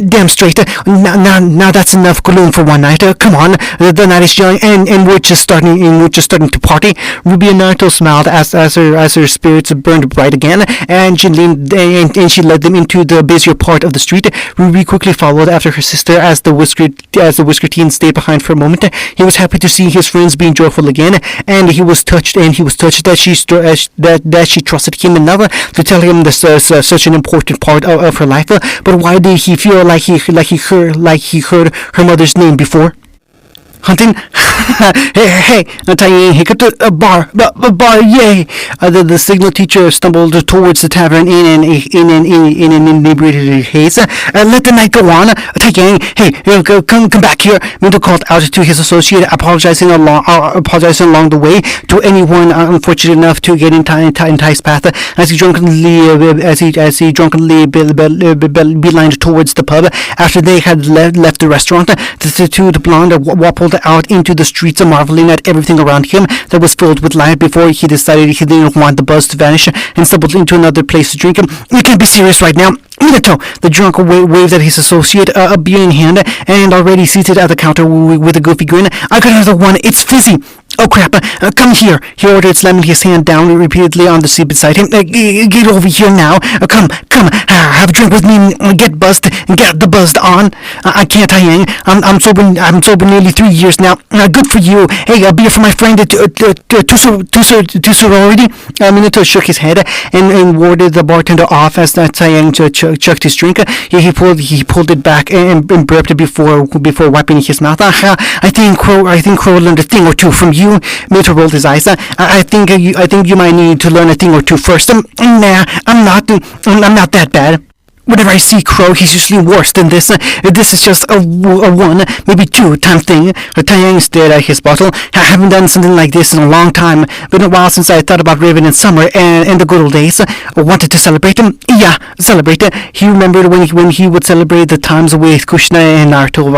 Damn straight. Now that's enough gloom for one night. Come on, the night is young and we're just starting to party. Ruby and Naruto smiled as her spirits burned bright again, and she led them into the busier part of the street. Ruby quickly followed after her sister as the whisker teen stayed behind for a moment. He was happy to see his friends being joyful again, and he was touched that she trusted him enough to tell him this such an important part of her life. But why did he feel like he heard her mother's name before? Hunting? hey, Taiying hiccupped. A bar, yay! The signal teacher stumbled towards the tavern in an inebriated haze. Let the night go on. Taiying, hey, come back here. Minto called out to his associate, apologizing along the way to anyone unfortunate enough to get in Tai's path as he drunkenly beelined towards the pub after they had left the restaurant. The blonde wobbled out into the streets, marveling at everything around him that was filled with light before he decided he didn't want the buzz to vanish and stumbled into another place to drink. You can't be serious right now. Minato! The drunk waved at his associate, a beer in hand, and already seated at the counter with a goofy grin. I got another one. It's fizzy. Oh crap, come here, he ordered, slamming his hand down repeatedly on the seat beside him. Get over here now. Come, have a drink with me and get buzzed and get the buzzed on. I can't, Taiyang. I'm sober nearly 3 years now. Good for you. Hey, a beer for my friend to sorority. Minato shook his head and warded the bartender off as Taiyang chucked his drink. He pulled it back and burped before wiping his mouth. I think Crow learned a thing or two from you. Minato rolled his eyes. I think you might need to learn a thing or two first. Nah, I'm not that bad. Whenever I see Crow, he's usually worse than this. This is just a one, maybe 2 time thing. Taiyang stared at his bottle. I haven't done something like this in a long time. Been a while since I thought about Raven in summer and the good old days. Wanted to celebrate them? Yeah, celebrate. He remembered when he would celebrate the times with Kushina and Naruto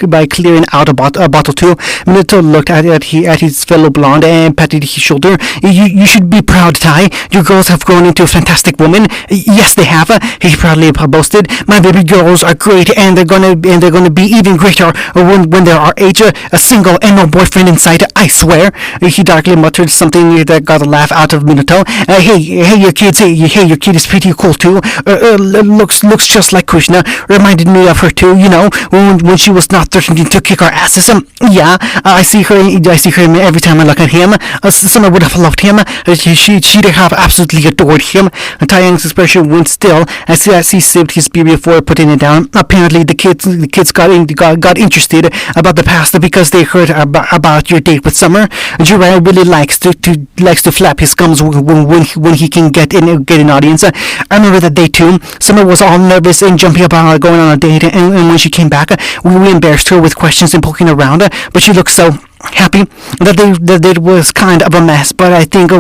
by clearing out a bottle too. Minato looked at his fellow blonde and patted his shoulder. You should be proud, Tai. Your girls have grown into fantastic women. Yes, they have. He proudly boasted. My baby girls are great, and they're gonna be even greater when they're our age. A single and no boyfriend in sight, I swear. He darkly muttered something that got a laugh out of Minato. Hey, your kid is pretty cool too. Looks just like Kushina. Reminded me of her too. You know, when she was not threatening to kick our asses. Yeah, I see her every time I look at him. Summer would have loved him. She'd have absolutely adored him. Taiyang's expression went still as he sipped his beer before putting it down. Apparently, the kids got interested about the past because they heard about your date with Summer. Jiraiya really likes to flap his gums when he can get an audience. I remember that day too. Summer was all nervous and jumpy about going on a date, and when she came back, we embarrassed her with questions and poking around. But she looked so happy that it was kind of a mess, but I think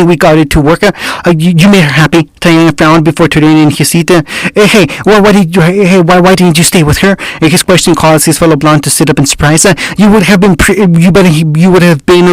we got it to work. You made her happy. Taeyang frowned before turning in his seat. Hey, well, why didn't you stay with her? His question caused his fellow blonde to sit up in surprise. You would have been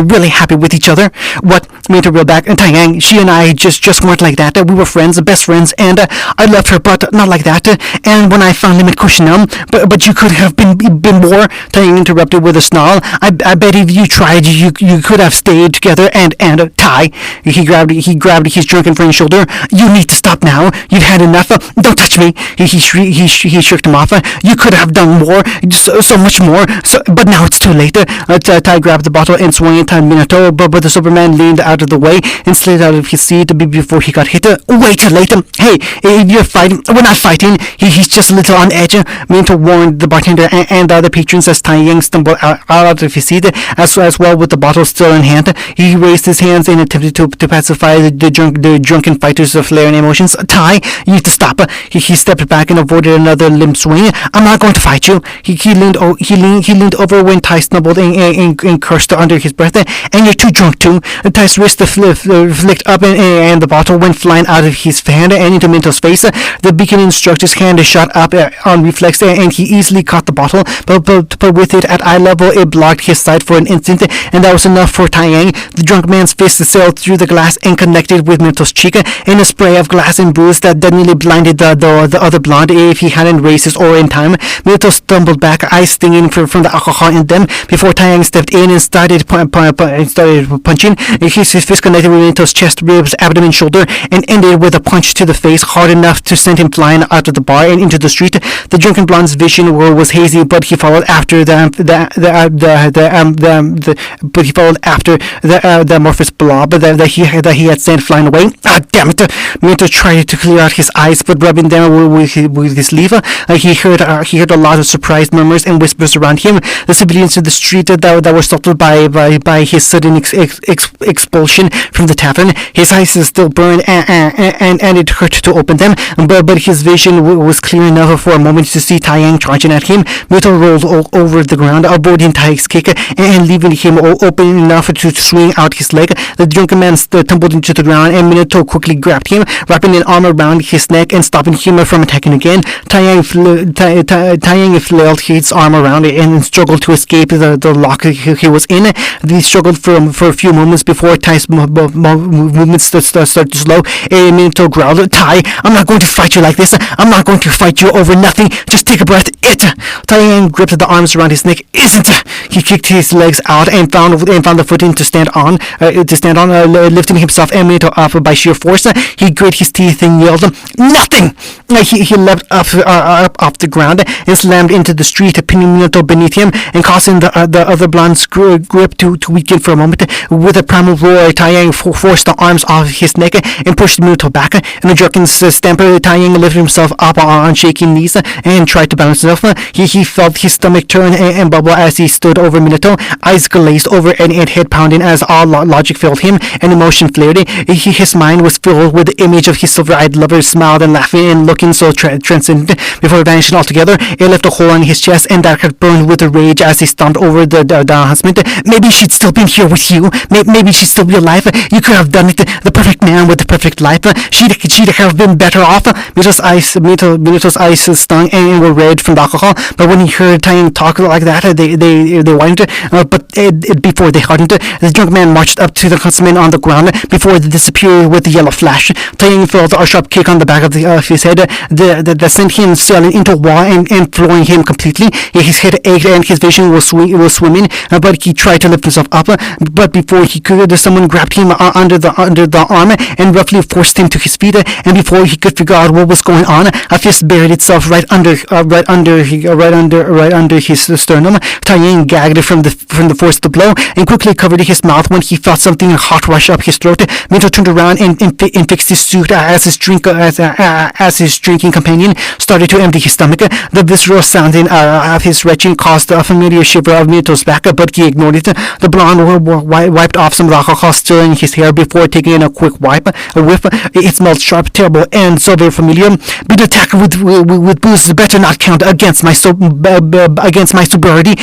really happy with each other. What? Minto reeled back. Taeyang, she and I just weren't like that. We were friends, best friends, and I loved her, but not like that. And when I finally met Kushinam, but you could have been more. Taeyang interrupted with a snarl. I bet if you tried, you could have stayed together. And Tai, he grabbed his drunken friend's shoulder. You need to stop now. You've had enough. Don't touch me. He shook him off. You could have done more, so much more. But now it's too late. Tai grabbed the bottle and swung it at Minato, but the Superman leaned out of the way and slid out of his seat before he got hit. Way too late. Hey, if you're fighting, we're not fighting. He's just a little on edge. Minato warned the bartender and the other patrons as Taeyang stumbled out of his seat, as well with the bottle still in hand. He raised his hands and attempted to pacify the drunken fighters of flaring emotions. Tai, you need to stop. He stepped back and avoided another limb swing. I'm not going to fight you. He leaned over when Tai stumbled and cursed under his breath. And you're too drunk too. Tai's wrist flicked up and the bottle went flying out of his hand and into Minto's face. The beacon instructor's hand shot up on reflex and he easily caught the bottle, but with it at eye level, it blocked his sight for an instant, and that was enough for Taeyang. The drunk man's fist sailed through the glass and connected with Minto's cheek in a spray of glass and bruise that nearly blinded the other blonde if he hadn't raised his aura in time. Minto stumbled back, eyes stinging from the alcohol in them, before Taeyang stepped in and started punching. His fist connected with Minto's chest, ribs, abdomen, shoulder, and ended with a punch to the face hard enough to send him flying out of the bar and into the street. The drunken blonde's vision was hazy, but he followed after the amorphous blob that he had sent flying away. Ah, damn it! Minto tried to clear out his eyes, but rubbing them with his sleeve, he heard a lot of surprised murmurs and whispers around him. The civilians in the street that were startled by his sudden expulsion from the tavern. His eyes still burned and it hurt to open them, but his vision was clear enough for a moment to see Taeyang charging at him. Minto rolled over the ground, avoiding Taeyang's kick and leaving him open enough to swing out his leg. The drunken man tumbled into the ground and Minato quickly grabbed him, wrapping an arm around his neck and stopping him from attacking again. Taeyang flailed his arm around it and struggled to escape the lock he was in. He struggled for a few moments before Tai's movements started to slow. Minato growled, Tai, I'm not going to fight you like this. I'm not going to fight you over nothing. Just take a breath. Taeyang gripped the arms around his neck. Isn't. He kicked his legs out and found the footing to stand on, lifting himself and Minato up by sheer force. He grit his teeth and yelled, nothing! He leapt up off the ground and slammed into the street, pinning Minato beneath him and causing the other blonde's grip to weaken for a moment. With a primal roar, Taeyang forced the arms off his neck and pushed Minato back. In a drunken stamp, Taeyang lifted himself up on shaking knees and tried to balance himself. He felt his stomach turn and bubble as he stood over Minato, eyes glazed over and head pounding as all logic failed him and emotion flared. His mind was filled with the image of his silver-eyed lover smiling and laughing and looking so transcendent before vanishing altogether. It left a hole on his chest and that had burned with rage as he stomped over the announcement. Maybe she'd still been here with you. Maybe she'd still be alive. You could have done it. The perfect man with the perfect life. She'd have been better off. Minato's eyes stung and were red from the alcohol, but when he heard Taeyang talk like that, they widened. But before they hardened, the drunk man marched up to the huntsman on the ground before they disappeared with the yellow flash. Taeyang felt a sharp kick on the back of his head that sent him sailing into a wall and flooring him completely. His head ached and his vision was swimming, but he tried to lift himself up. But before he could, someone grabbed him under the arm and roughly forced him to his feet. And before he could figure out what was going on, a fist buried itself right under his sternum. Taeyang gagged from the force of the blow and quickly covered his mouth when he felt something hot rush up his throat. Minto turned around and fixed his suit as his drinking companion started to empty his stomach. The visceral sounding of his retching caused a familiar shiver of Minto's back, but he ignored it. The blonde wiped off some of the alcohol still in his hair before taking a quick whiff. It smelled sharp, terrible, and so very familiar. Being attacked with booze better not count against my sobriety.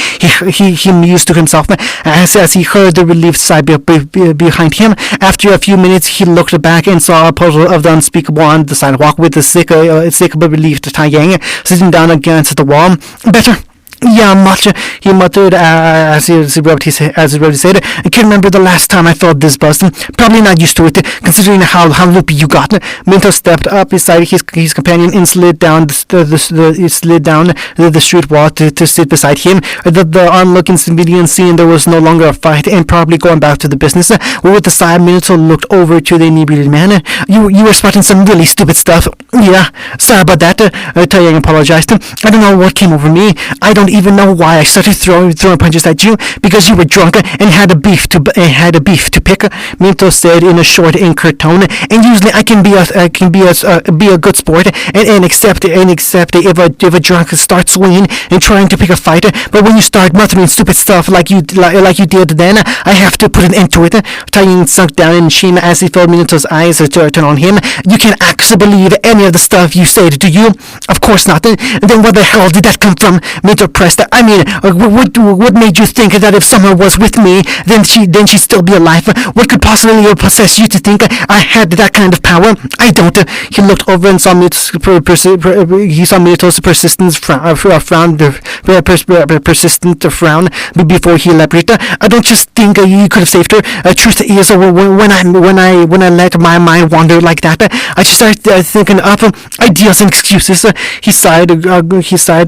He mused to himself as he heard the relieved sigh behind him. After a few minutes, he looked back and saw a puddle of the unspeakable on the sidewalk with the sick but relieved Taiyang sitting down against the wall. Better. Yeah, much, he muttered as he rubbed his head. I can't remember the last time I felt this buzzed. Probably not used to it, considering how loopy you got. Minto stepped up beside his companion and slid down the street wall to sit beside him. The onlooking civilian seeing there was no longer a fight and probably going back to the business. With a sigh, Minto looked over to the inebriated man. You were spotting some really stupid stuff. Yeah, sorry about that. Taiyang apologized. I don't know what came over me. I don't even know why I started throwing punches at you, because you were drunk and had a beef to pick. Minto said in a short and curt tone. And usually I can be a good sport and accept if a drunk starts swinging and trying to pick a fight. But when you start muttering stupid stuff like you did then, I have to put an end to it. Taiyang sunk down in shame as he felt Minto's eyes turn on him. You can't actually believe any of the stuff you said, do you? Of course not. Then where the hell did that come from? Minto pressed. I mean, what made you think that if someone was with me, then she'd still be alive? What could possibly possess you to think I had that kind of power? I don't. He looked over and saw Mito's persistent frown before he elaborated. I don't just think you could have saved her. Truth is, when I let my mind wander like that, I just started thinking up ideas and excuses. He sighed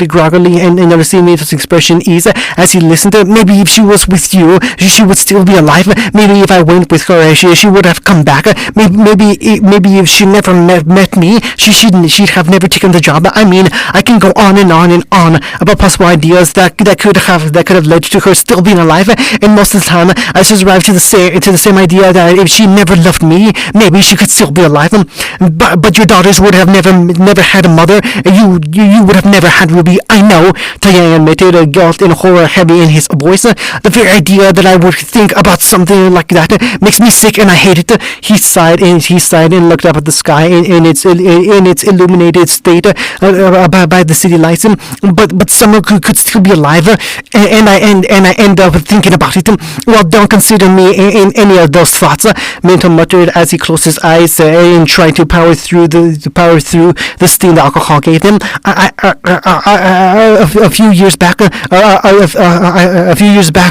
groggily and noticing Mito's expression ease as he listened. Maybe if she was with you, she would still be alive. Maybe if I went with her, she would have come back. Maybe if she never met me, she'd have never taken the job. I mean, I can go on and on and on about possible ideas that could have led to her still being alive. And most of the time, I just arrive to the same idea that if she never loved me, maybe she could still be alive. But your daughters would have never had a mother. You would have never had Ruby. I know. Taiyang admitted, guilt and horror heavy in his voice. The very idea that I would think about something like that makes me sick, and I hate it. He sighed and looked up at the sky in its illuminated state by the city lights. But someone could still be alive, and I end up thinking about it. Well, don't consider me in any of those thoughts. Minto muttered as he closed his eyes and tried to power through the steam the alcohol gave him. A few years back,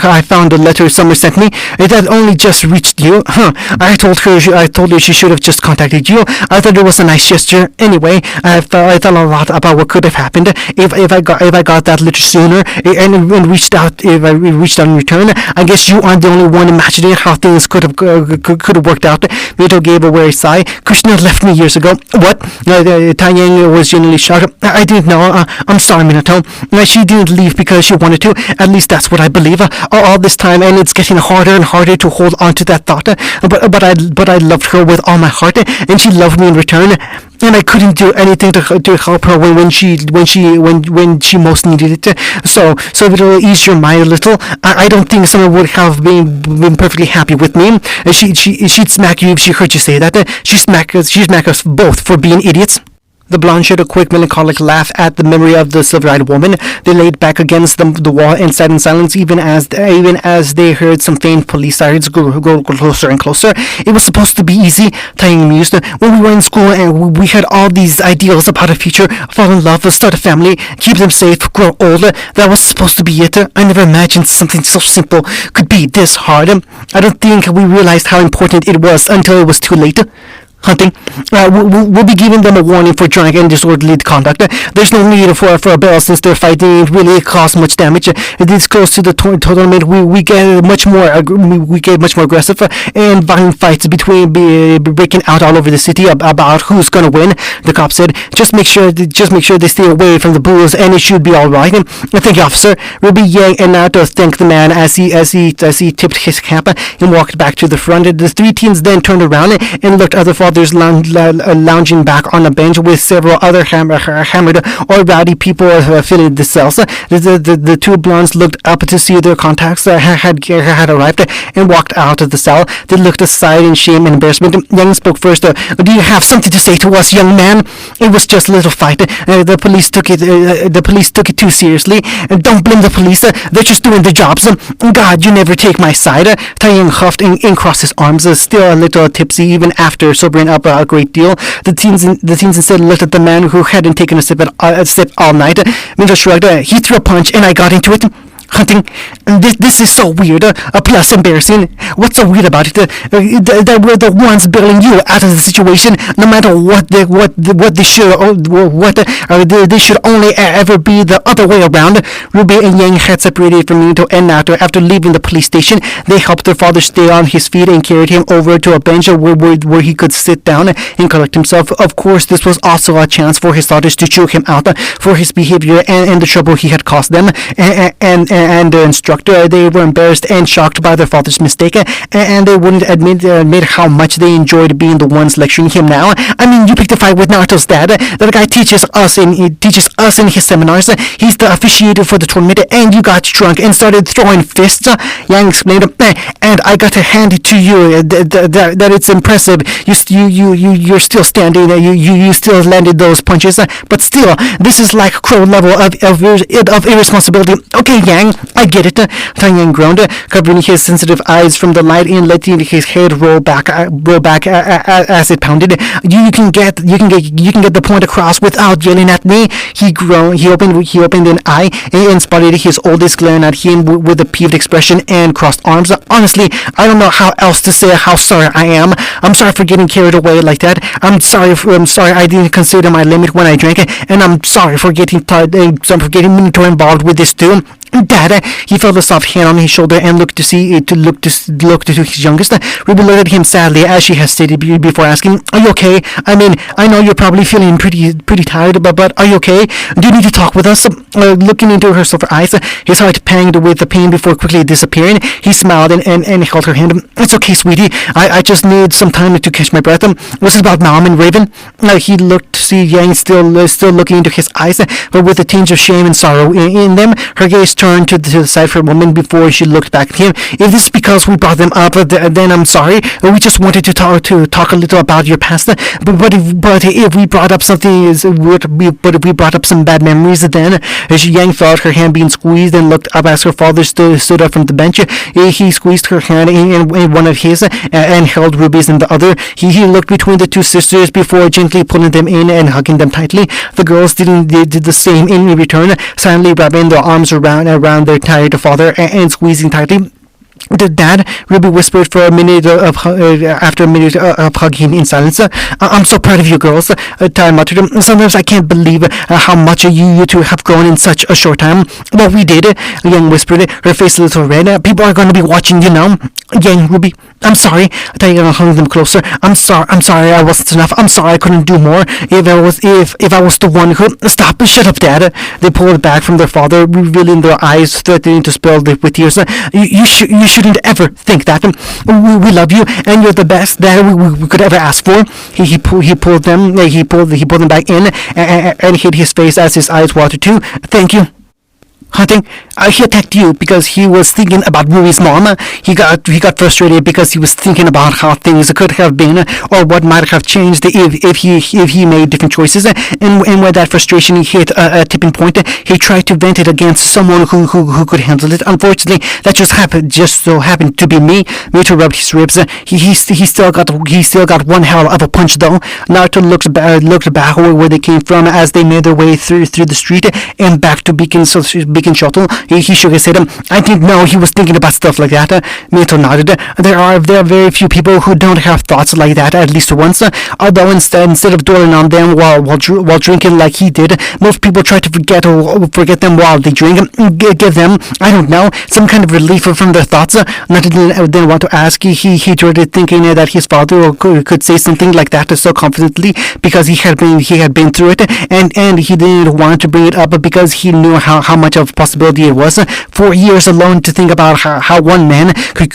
I found a letter Summer sent me. It had only just reached you. I told her she should have just contacted you. I thought it was a nice gesture. Anyway, I thought a lot about what could have happened if I got that letter sooner and reached out. If I reached out in return, I guess you aren't the only one imagining how things could have worked out. Mito gave a weary sigh. Krishna left me years ago. What? Taiyang was genuinely shocked. I didn't know. I'm sorry, Minato. She didn't leave because she wanted to. At least that's what I believe. All this time, and it's getting harder and harder to hold on to that thought. But I loved her with all my heart, and she loved me in return. And I couldn't do anything to help her when she most needed it. So if it'll ease your mind a little, I don't think someone would have been perfectly happy with me. She'd smack you if she heard you say that. She'd smack us both for being idiots. The blonde shared a quick melancholic laugh at the memory of the silver-eyed woman. They laid back against the wall and sat in silence even as they heard some faint police sirens grow closer and closer. It was supposed to be easy, Taiyang mused. When we were in school and we had all these ideals about a future, fall in love, start a family, keep them safe, grow old. That was supposed to be it. I never imagined something so simple could be this hard. I don't think we realized how important it was until it was too late. Hunting. We'll be giving them a warning for drunk and disorderly conduct. There's no need for a bell since their fighting really caused much damage. This close to the tournament, we get much more aggressive and violent fights breaking out all over the city about who's gonna win. The cop said, just make sure they stay away from the booze and it should be all right. Thank you, officer. Ruby Yang and Naruto thanked the man as he tipped his cap and walked back to the front. The three teens then turned around and looked at the father others lounging back on a bench with several other hammered or rowdy people filling the cells. The two blondes looked up to see their contacts had arrived and walked out of the cell. They looked aside in shame and embarrassment. Yang spoke first. Do you have something to say to us, young man? It was just a little fight. The police took it too seriously. Don't blame the police. They're just doing their jobs. God, you never take my side. Taiyang huffed and crossed his arms, still a little tipsy even after sobering up a great deal. The teens instead looked at the man who hadn't taken a sip all night. Minto shrugged. He threw a punch and I got into it. Hunting, this is so weird, plus embarrassing. What's so weird about it? That we're the ones bailing you out of the situation, no matter what they should only ever be the other way around. Ruby and Yang had separated from Minto, and after leaving the police station, they helped their father stay on his feet and carried him over to a bench where he could sit down and collect himself. Of course, this was also a chance for his daughters to chew him out for his behavior and the trouble he had caused them. And the instructor, they were embarrassed and shocked by their father's mistake, and they wouldn't admit how much they enjoyed being the ones lecturing him now. I mean, you picked a fight with Naruto's dad. That guy teaches us in his seminars. He's the officiator for the tournament, and you got drunk and started throwing fists. Yang explained, and I got to hand it to you that it's impressive. You're still standing. You still landed those punches, but still, this is like crow level of irresponsibility. Okay, Yang, I get it. Taiyang groaned, covering his sensitive eyes from the light and letting his head roll back as it pounded. You can get the point across without yelling at me. He groaned. He opened an eye and spotted his oldest glaring at him with a peeved expression and crossed arms. Honestly, I don't know how else to say how sorry I am. I'm sorry for getting carried away like that. I'm sorry I didn't consider my limit when I drank, and I'm sorry for getting Minto involved with this too. Dad, he felt a soft hand on his shoulder and looked to his youngest. Ruby looked at him sadly as she hesitated before asking, "Are you okay? I mean, I know you're probably feeling pretty tired, but are you okay? Do you need to talk with us?" Looking into her silver eyes, his heart panged with the pain before quickly disappearing. He smiled and held her hand. "It's okay, sweetie. I just need some time to catch my breath. Was it about Mom and Raven?" He looked to see Yang still looking into his eyes, but with a tinge of shame and sorrow in them. Her gaze turned to the side for a moment before she looked back at him. "If this is because we brought them up, then I'm sorry. We just wanted to talk a little about your past. But if we brought up some bad memories, then..." Yang felt her hand being squeezed and looked up as her father stood up from the bench. He squeezed her hand in one of his and held Ruby's in the other. He looked between the two sisters before gently pulling them in and hugging them tightly. The girls did the same in return, silently wrapping their arms around their tired father and squeezing tightly. "Dad," Ruby whispered after a minute of hugging in silence. "I'm so proud of you girls," Tai muttered. "Sometimes I can't believe how much you two have grown in such a short time." "Well, we did," Yang whispered, her face a little red. "People are going to be watching you now." "Yang, Ruby, I'm sorry." Tai hung them closer. I'm sorry I wasn't enough. I'm sorry I couldn't do more. If I was the one who..." "Stop, shut up, Dad." They pulled back from their father, revealing their eyes, threatening to spill with tears. You shouldn't ever think that. We love you, and you're the best that we could ever ask for." He pulled them back in and hid his face as his eyes watered too. "Thank you." "Hunting, he attacked you because he was thinking about Ruby's mom. He got frustrated because he was thinking about how things could have been or what might have changed if he made different choices. And when that frustration hit a tipping point, he tried to vent it against someone who could handle it. Unfortunately, that just so happened to be me." Mito rubbed his ribs. He still got one hell of a punch though. Naruto looked back where they came from as they made their way through the street and back to Beacon Shuttle. He shook his head. "I didn't know he was thinking about stuff like that." Mito nodded. There are very few people who don't have thoughts like that at least once. Although instead of dwelling on them while drinking like he did, most people try to forget them while they drink. Give them, I don't know, some kind of relief from their thoughts. Naruto didn't want to ask. He dreaded thinking that his father could say something like that so confidently because he had been through it, and he didn't want to bring it up because he knew how much of a possibility it was. 4 years alone to think about how one man could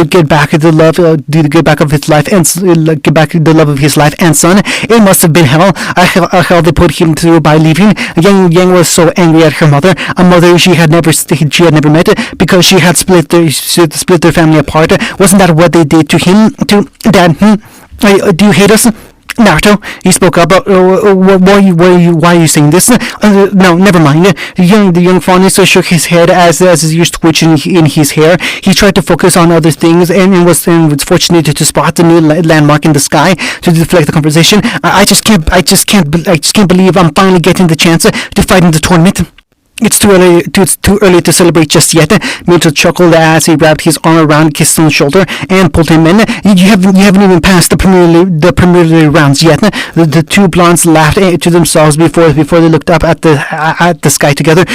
get back the love, get back of his life and get back the love of his life and son. It must have been hell. A hell they put him through by leaving. Yang was so angry at her mother, a mother she had never met, because she had split their family apart. Wasn't that what they did to him? To Dad? Do you hate us? Naruto, he spoke up. Why are you saying this? No, never mind. The young fawn shook his head as his ears twitched in his hair. He tried to focus on other things and was fortunate to spot the new landmark in the sky to deflect the conversation. I just can't believe I'm finally getting the chance to fight in the tournament. It's too early to celebrate just yet. Naruto chuckled as he wrapped his arm around Kison's shoulder and pulled him in. You haven't even passed the preliminary rounds yet. The two blondes laughed to themselves before they looked up at the sky together.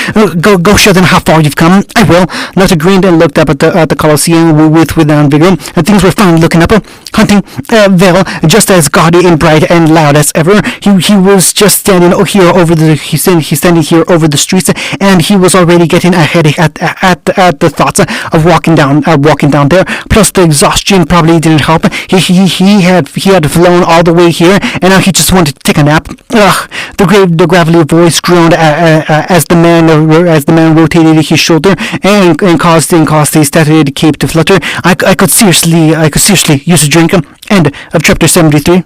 Go show them how far you've come. I will. Naruto grinned and looked up at the Colosseum with vigor. Things were finally looking up. Hunting Vale, just as gaudy and bright and loud as ever. He was just standing here over the streets, and he was already getting a headache at the thoughts of walking down there. Plus the exhaustion probably didn't help. He had flown all the way here, and now he just wanted to take a nap. Ugh! The gravelly voice groaned as the man rotated his shoulder and caused his tattered cape to flutter. I could seriously use a drink. End of chapter 73.